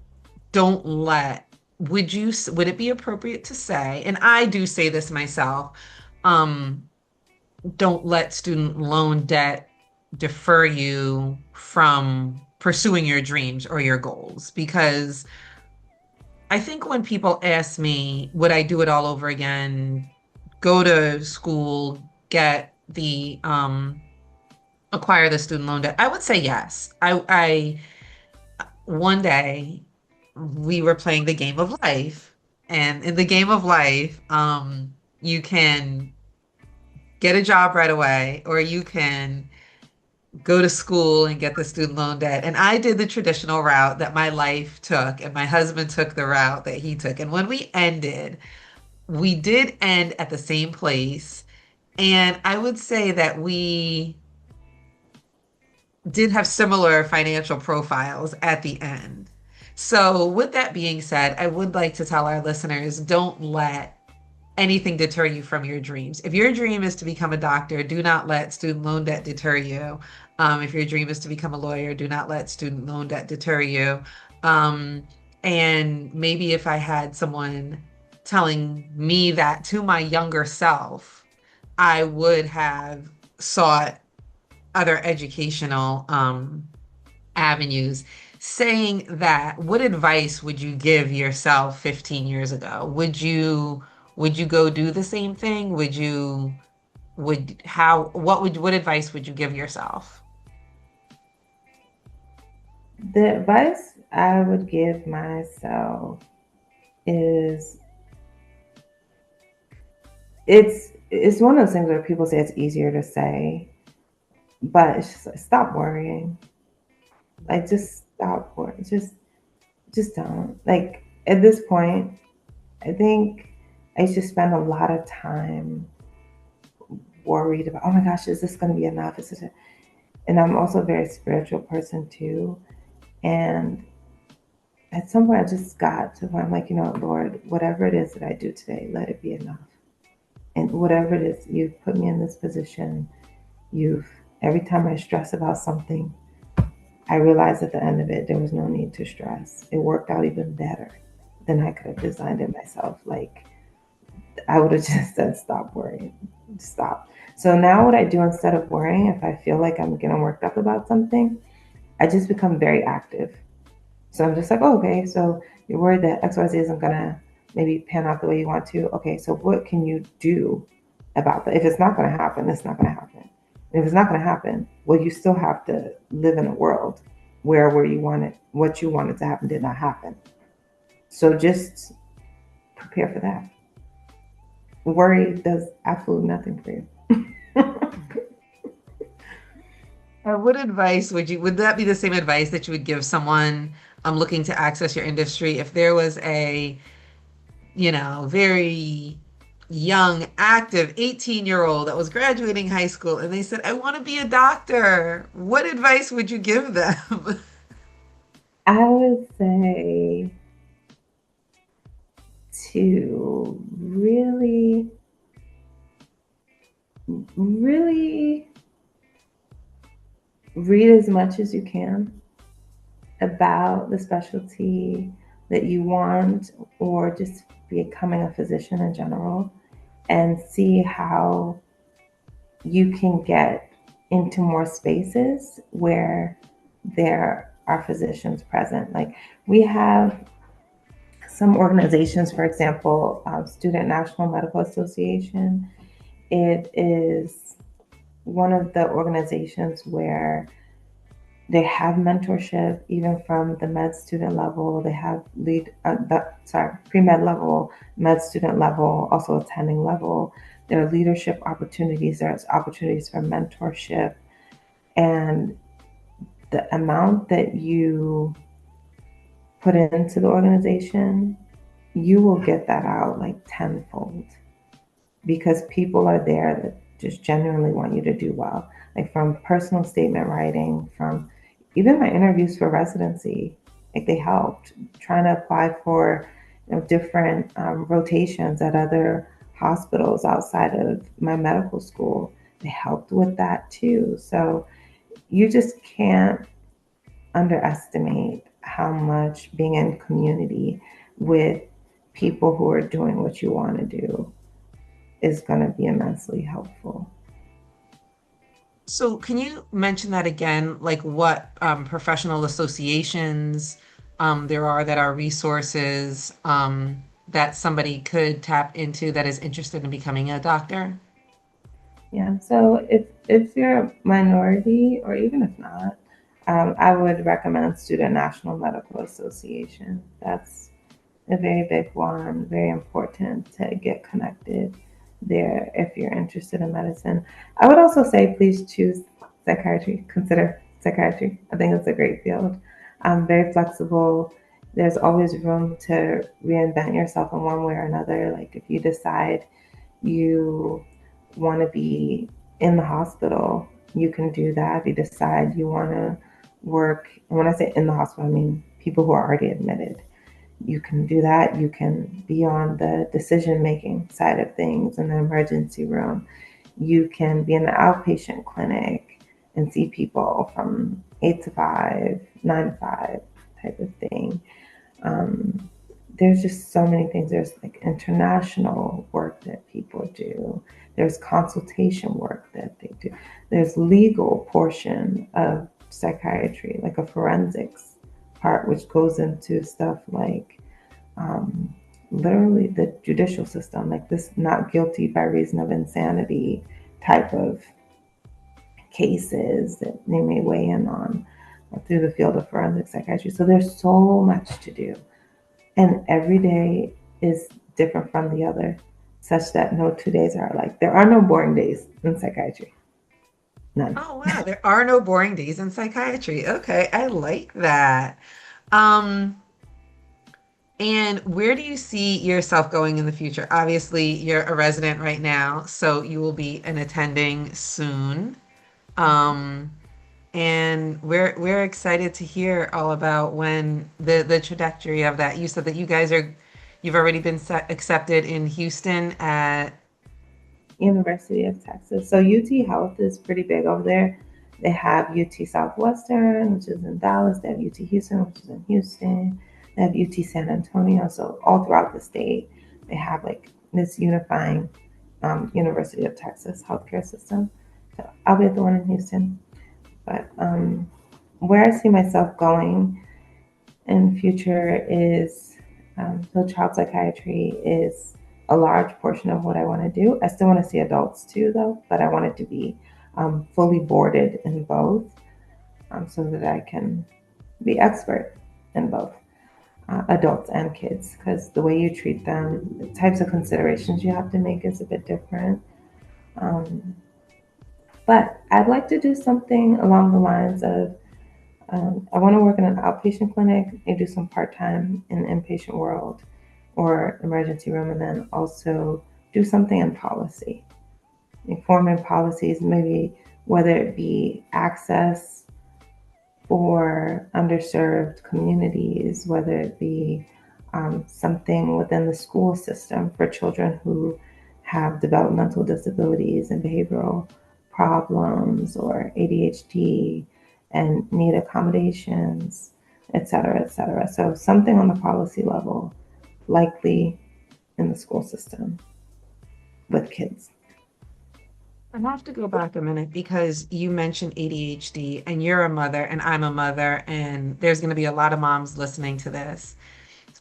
don't let, would it be appropriate to say, and I do say this myself, um, don't let student loan debt defer you from pursuing your dreams or your goals. Because I think when people ask me, would I do it all over again? Go to school, acquire the student loan debt. I would say yes. One day we were playing the game of life, and in the game of life, you can get a job right away, or you can go to school and get the student loan debt. And I did the traditional route that my life took, and my husband took the route that he took. And when we did end at the same place. And I would say that we did have similar financial profiles at the end. So, with that being said, I would like to tell our listeners, don't let anything deter you from your dreams. If your dream is to become a doctor, do not let student loan debt deter you. If your dream is to become a lawyer, do not let student loan debt deter you. Um, and maybe if I had someone telling me that to my younger self, I would have sought other educational avenues. Saying that, what advice would you give yourself 15 years ago? Would you go do the same thing? What advice would you give yourself?
the advice I would give myself is it's one of those things where people say it's easier to say, but it's just like, stop worrying. Like just stop worrying. Just don't. Like at this point, I think I used to spend a lot of time worried about, oh my gosh, is this going to be enough? And I'm also a very spiritual person too. And at some point, I just got to where I'm like, Lord, whatever it is that I do today, let it be enough. And whatever it is, you've put me in this position. Every time I stress about something, I realized at the end of it, there was no need to stress. It worked out even better than I could have designed it myself. Like, I would have just said, stop worrying, stop. So now, what I do instead of worrying, if I feel like I'm getting worked up about something, I just become very active. So I'm just like, oh, okay, so you're worried that XYZ isn't gonna maybe pan out the way you want to. Okay, so what can you do about that? If it's not gonna happen, it's not gonna happen. And if it's not gonna happen, well, you still have to live in a world where you wanted what you wanted to happen did not happen. So just prepare for that. Worry does absolutely nothing for you.
Would that be the same advice that you would give someone looking to access your industry if there was a, very young, active 18-year-old that was graduating high school and they said, I want to be a doctor? What advice would you give them?
I would say to really, really read as much as you can about the specialty that you want, or just becoming a physician in general, and see how you can get into more spaces where there are physicians present. Like we have some organizations, for example, Student National Medical Association. It is one of the organizations where they have mentorship even from the med student level. They have pre-med level, med student level, also attending level. There are leadership opportunities. There's opportunities for mentorship. And the amount that you put into the organization, you will get that out like tenfold because people are there that just genuinely want you to do well. Like from personal statement writing, from even my interviews for residency, like they helped trying to apply for different rotations at other hospitals outside of my medical school. They helped with that too. So you just can't underestimate how much being in community with people who are doing what you want to do is going to be immensely helpful.
So can you mention that again, like what professional associations there are that are resources that somebody could tap into that is interested in becoming a doctor?
Yeah, so if you're a minority, or even if not, I would recommend Student National Medical Association. That's a very big one, very important to get connected there if you're interested in medicine. I would also say please choose psychiatry, consider psychiatry. I think it's a great field. Very flexible. There's always room to reinvent yourself in one way or another. Like if you decide you want to be in the hospital, you can do that. If you decide you want to work, and when I say in the hospital, I mean people who are already admitted, you can do that. You can be on the decision making side of things in the emergency room. You can be in the outpatient clinic and see people from 8 to 5, 9 to 5 type of thing. Um, there's just so many things. There's like international work that people do. There's consultation work that they do. There's legal portion of psychiatry, like a forensics part, which goes into stuff like um, literally the judicial system, like this not guilty by reason of insanity type of cases that they may weigh in on through the field of forensic psychiatry. So there's so much to do. And every day is different from the other, such that no 2 days are alike. There are no boring days in psychiatry. None.
Oh wow, there are no boring days in psychiatry. Okay, I like that. Um, and where do you see yourself going in the future? Obviously, you're a resident right now, so you will be an attending soon. Um, and we're excited to hear all about when the trajectory of that. You said that you've already been accepted in Houston at.
University of Texas. So UT Health is pretty big over there. They have UT Southwestern, which is in Dallas. They have UT Houston, which is in Houston. They have UT San Antonio. So all throughout the state, they have like this unifying University of Texas healthcare system. So I'll be at the one in Houston. But where I see myself going in future is so child psychiatry is a large portion of what I want to do. I still want to see adults too, though, but I want it to be fully boarded in both so that I can be expert in both adults and kids because the way you treat them, the types of considerations you have to make is a bit different. Um, but I'd like to do something along the lines of I want to work in an outpatient clinic and do some part time in the inpatient world or emergency room, and then also do something in policy, informing policies, maybe whether it be access for underserved communities, whether it be something within the school system for children who have developmental disabilities and behavioral problems or ADHD and need accommodations, et cetera, et cetera. So something on the policy level, likely in the school system with kids.
I have to go back a minute because you mentioned ADHD and you're a mother and I'm a mother, and there's going to be a lot of moms listening to this.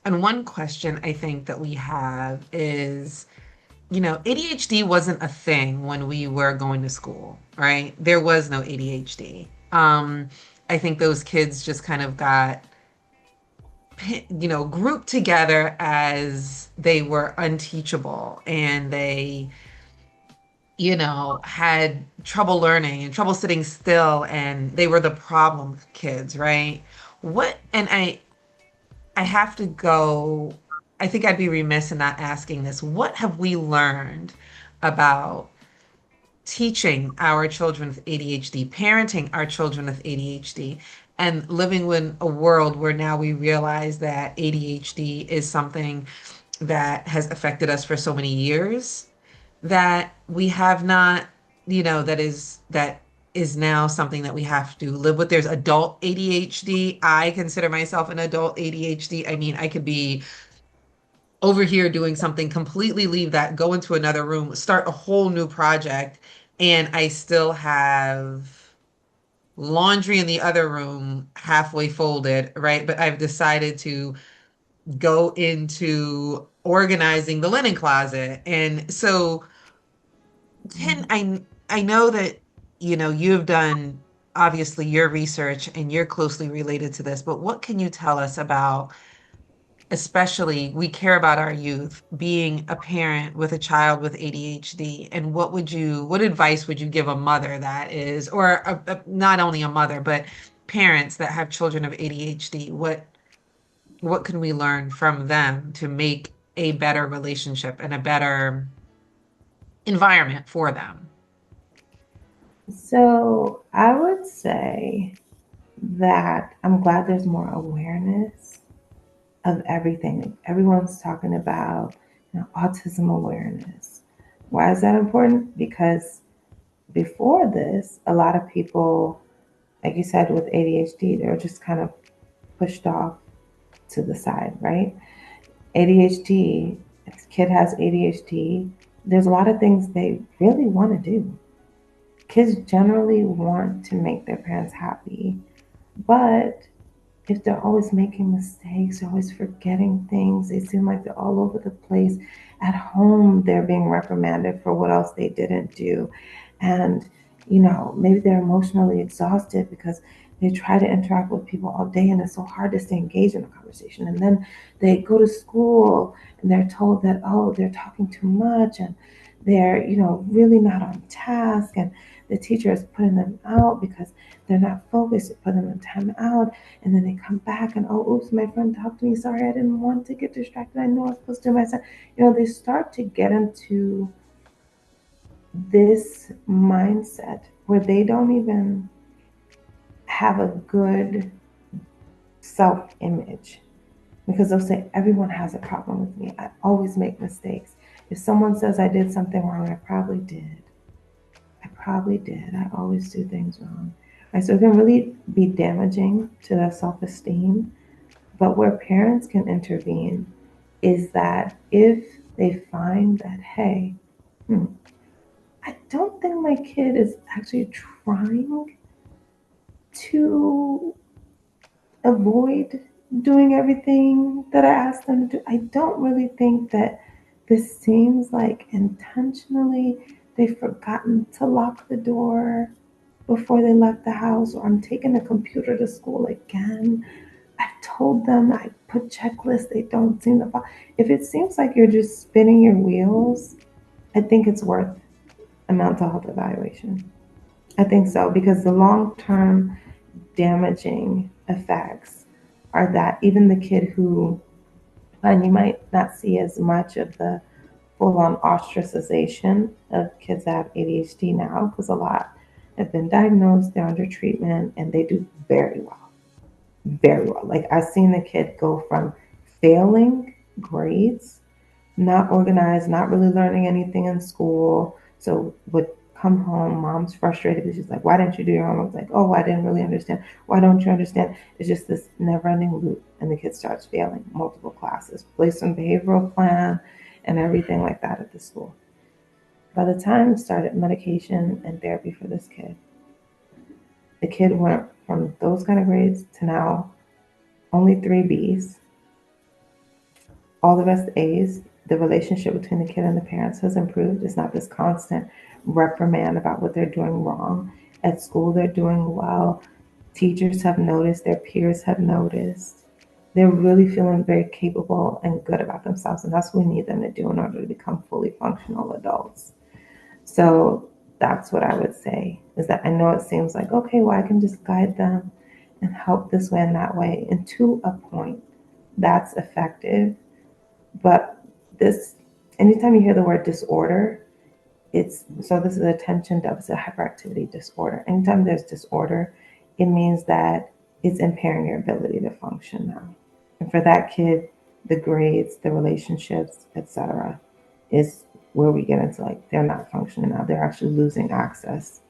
And one question I think that we have is, ADHD wasn't a thing when we were going to school, right? There was no ADHD. I think those kids just kind of got, grouped together as they were unteachable and they had trouble learning and trouble sitting still, and they were the problem kids, right? What, and I have to go. I think I'd be remiss in not asking this. What have we learned about teaching our children with ADHD, parenting our children with ADHD, and living in a world where now we realize that ADHD is something that has affected us for so many years that we have not, that is now something that we have to live with. There's adult ADHD. I consider myself an adult ADHD. I mean, I could be over here doing something, completely leave that, go into another room, start a whole new project, and I still have laundry in the other room halfway folded, right? But I've decided to go into organizing the linen closet. And so Ken, I know that you've done obviously your research and you're closely related to this, but what can you tell us about, especially we care about our youth, being a parent with a child with ADHD, and what advice would you give a mother that is, or not only a mother, but parents that have children of ADHD? What can we learn from them to make a better relationship and a better environment for them?
So I would say that I'm glad there's more awareness of everything. Like, everyone's talking about, autism awareness. Why is that important? Because before this, a lot of people, like you said, with ADHD, they were just kind of pushed off to the side, right? ADHD, if a kid has ADHD, there's a lot of things they really want to do. Kids generally want to make their parents happy, but if they're always making mistakes, they're always forgetting things, they seem like they're all over the place. At home, they're being reprimanded for what else they didn't do. And, maybe they're emotionally exhausted because they try to interact with people all day and it's so hard to stay engaged in a conversation. And then they go to school and they're told that, oh, they're talking too much and they're, really not on task. And the teacher is putting them out because they're not focused, to put them in time out, and then they come back and, oh, oops, my friend talked to me. Sorry, I didn't want to get distracted. I know I was supposed to do my son. They start to get into this mindset where they don't even have a good self image because they'll say, everyone has a problem with me. I always make mistakes. If someone says I did something wrong, I probably did. I probably did. I always do things wrong. Right? So it can really be damaging to their self esteem. But where parents can intervene is that if they find that, hey, I don't think my kid is actually trying to avoid doing everything that I asked them to do. I don't really think that this seems like intentionally they've forgotten to lock the door before they left the house, or I'm taking the computer to school again. I've told them I put checklists, they don't seem to follow. If it seems like you're just spinning your wheels, I think it's worth a mental health evaluation. I think so, because the long term damaging effects are that even the kid who, and you might not see as much of the full on ostracization of kids that have ADHD now, because a lot have been diagnosed, they're under treatment, and they do very well. Very well. Like, I've seen the kid go from failing grades, not organized, not really learning anything in school. So would come home, mom's frustrated because she's like, why didn't you do your homework? It's like, oh, I didn't really understand. Why don't you understand? It's just this never ending loop. And the kid starts failing multiple classes, place on behavioral plan and everything like that at the school. By the time I started medication and therapy for this kid, the kid went from those kind of grades to now only three B's, all the rest A's. The relationship between the kid and the parents has improved. It's not this constant reprimand about what they're doing wrong. At school, they're doing well. Teachers have noticed, their peers have noticed. They're really feeling very capable and good about themselves. And that's what we need them to do in order to become fully functional adults. So that's what I would say, is that I know it seems like, okay, well, I can just guide them and help this way and that way. And to a point, that's effective. But this, anytime you hear the word disorder, it's so this is attention deficit hyperactivity disorder. Anytime there's disorder, it means that it's impairing your ability to function now. And for that kid, the grades, the relationships, etc., is where we get into like they're not functioning now. They're actually losing access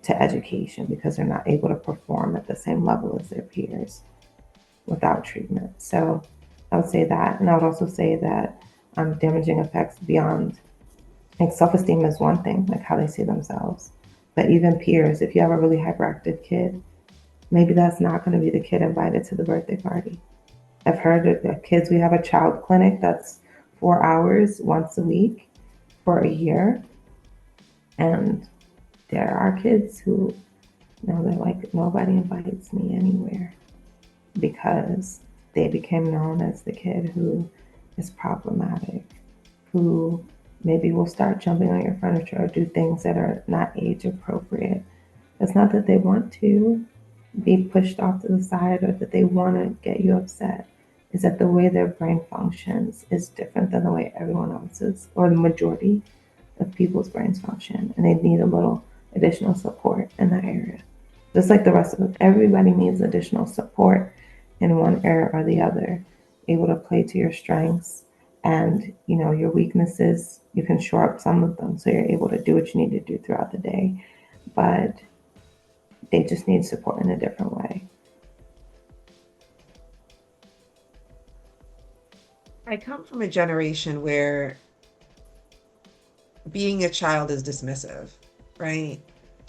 to education because they're not able to perform at the same level as their peers without treatment. So I would say that. And I would also say that damaging effects beyond like self esteem is one thing, like how they see themselves. But even peers, if you have a really hyperactive kid, maybe that's not going to be the kid invited to the birthday party. I've heard that kids, we have a child clinic that's 4 hours once a week for a year. And there are kids who, they're like, nobody invites me anywhere because they became known as the kid who is problematic, who maybe will start jumping on your furniture or do things that are not age appropriate. It's not that they want to be pushed off to the side or that they want to get you upset. It's that the way their brain functions is different than the way everyone else's or the majority of people's brains function, and they need a little additional support in that area. Just like the rest of it, everybody needs additional support in one area or the other, able to play to your strengths and your weaknesses. You can shore up some of them so you're able to do what you need to do throughout the day, but they just need support in a different way.
I come from a generation where being a child is dismissive, right?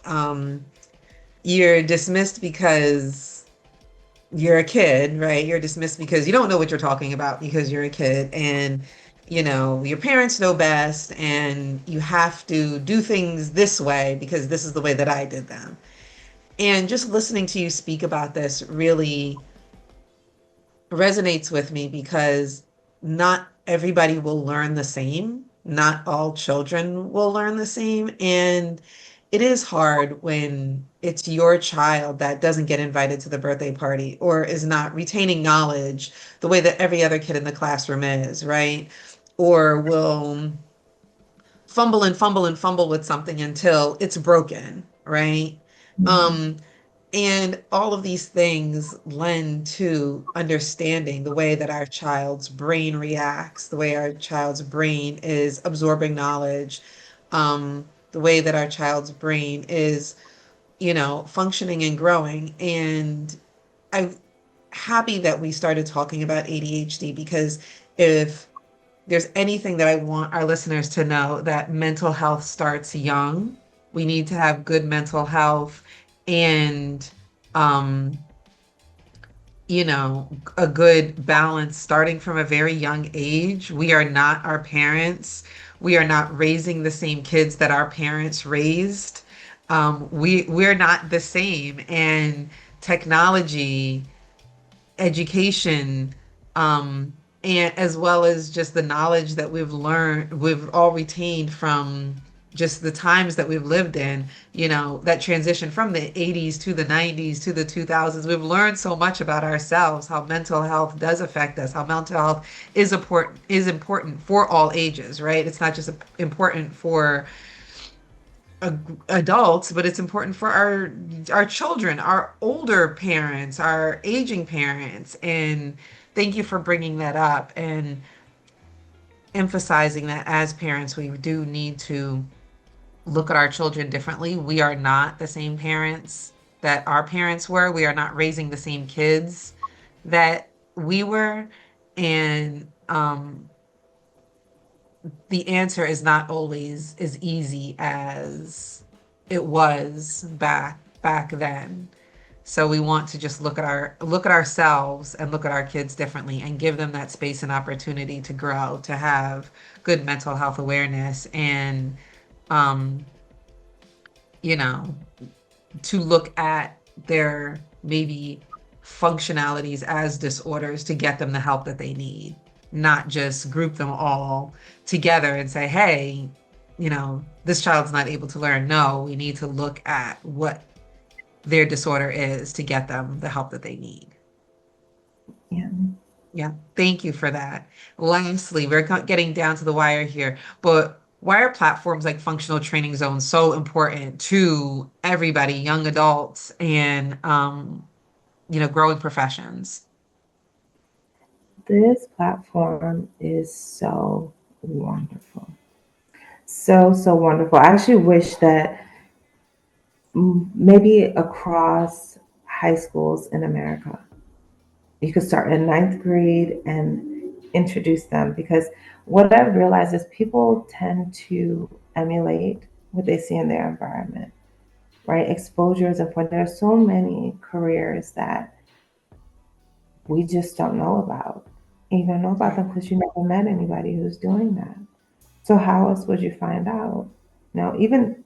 Um, you're dismissed because you're a kid, right? You're dismissed because you don't know what you're talking about because you're a kid, and your parents know best, and you have to do things this way because this is the way that I did them. And just listening to you speak about this really resonates with me because not everybody will learn the same. Not all children will learn the same. And it is hard when it's your child that doesn't get invited to the birthday party or is not retaining knowledge the way that every other kid in the classroom is, right? Or will fumble and fumble and fumble with something until it's broken, right?
Mhm.
Um, and all of these things lend to understanding the way that our child's brain reacts, the way our child's brain is absorbing knowledge, the way that our child's brain is, functioning and growing. And I'm happy that we started talking about ADHD because if there's anything that I want our listeners to know, that mental health starts young. We need to have good mental health and, um, a good balance starting from a very young age. We are not our parents. We are not raising the same kids that our parents raised. We're not the same. And technology, education, um, and as well as just the knowledge that we've learned, we've all retained from just the times that we've lived in, that transition from the 80s to the 90s to the 2000s. We've learned so much about ourselves, how mental health does affect us, how mental health is important for all ages, right? It's not just important for adults, but it's important for our children, our older parents, our aging parents. And thank you for bringing that up and emphasizing that as parents, we do need to look at our children differently. We are not the same parents that our parents were. We are not raising the same kids that we were. And the answer is not always as easy as it was back then. So we want to just look at ourselves and look at our kids differently and give them that space and opportunity to grow, to have good mental health awareness and um, you know, to look at their maybe functionalities as disorders to get them the help that they need, not just group them all together and say, hey, this child's not able to learn. No, we need to look at what their disorder is to get them the help that they need.
Yeah.
Yeah, thank you for that. Lastly, we're getting down to the wire here, but why are platforms like functional training zones so important to everybody, young adults and growing professions?
This platform is so wonderful. So, so wonderful. I actually wish that maybe across high schools in America, you could start in ninth grade and introduce them, because what I've realized is people tend to emulate what they see in their environment, right? Exposure is important. There are so many careers that we just don't know about. You don't know about
Right.
them because you never met anybody who's doing that. So how else would you find out? Even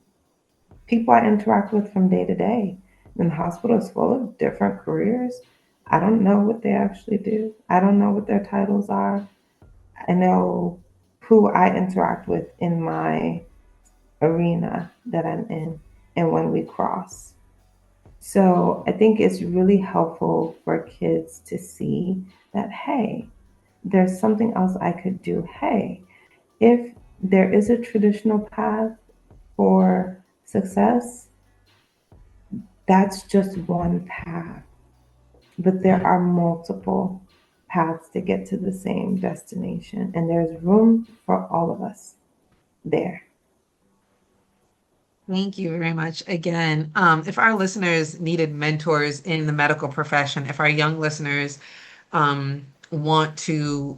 people I interact with from day to day, and the hospital is full of different careers. I don't know what they actually do. I don't know what their titles are. I know who I interact with in my arena that I'm in and when we cross. So I think it's really helpful for kids to see that, hey, there's something else I could do. Hey, if there is a traditional path for success, that's just one path. But there
Right.
are multiple paths to get to the same destination, and there's room for all of us there.
Thank you very much again. If our listeners needed mentors in the medical profession, if our young listeners want to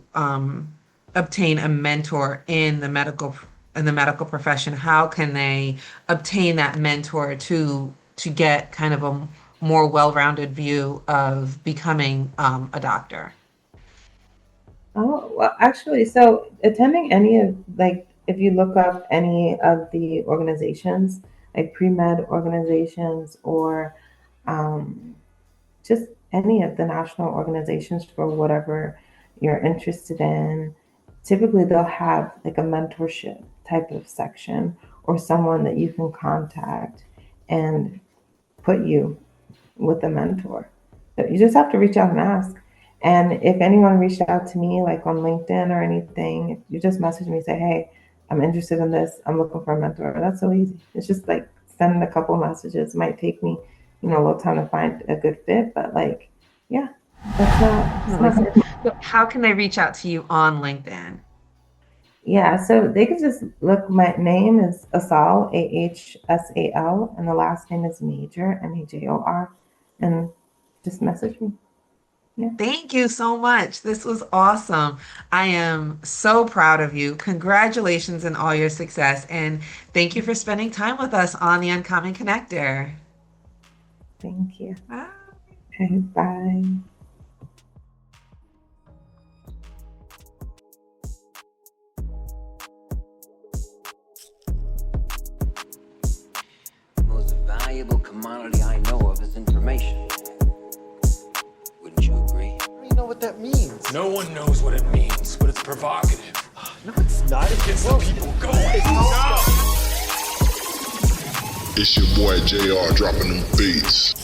obtain a mentor in the medical profession, how can they obtain that mentor to get kind of a more well-rounded view of becoming a doctor?
Oh, well, actually, so attending any of, like, if you look up any of the organizations, like pre med organizations, or um, just any of the national organizations for whatever you're interested in, typically they'll have like a mentorship type of section or someone that you can contact and put you with a mentor. So you just have to reach out and ask. And if anyone reached out to me, like on LinkedIn or anything, if you just message me, say, hey, I'm interested in this. I'm looking for a mentor. That's so easy. It's just like sending a couple messages. It might take me, a little time to find a good fit, but like, yeah, it's
Definitely.
not
So,
hard.
so how can they reach out to you on LinkedIn?
Yeah, so they could just look. My name is Asal, Ahsal, and the last name is Major, Major, and just message me. Yeah.
Thank you so much. This was awesome. I am so proud of you. Congratulations on all your success. And thank you for spending time with us on the Uncommon Connector.
Thank you.
Bye.
Okay, bye.
The most valuable commodity I know of is information. Wouldn't you agree?
I don't even know what that means.
No one knows what it means, but it's provocative.
No, it's not.
It gets the people going.
It's
Now!
It's your boy JR dropping them beats.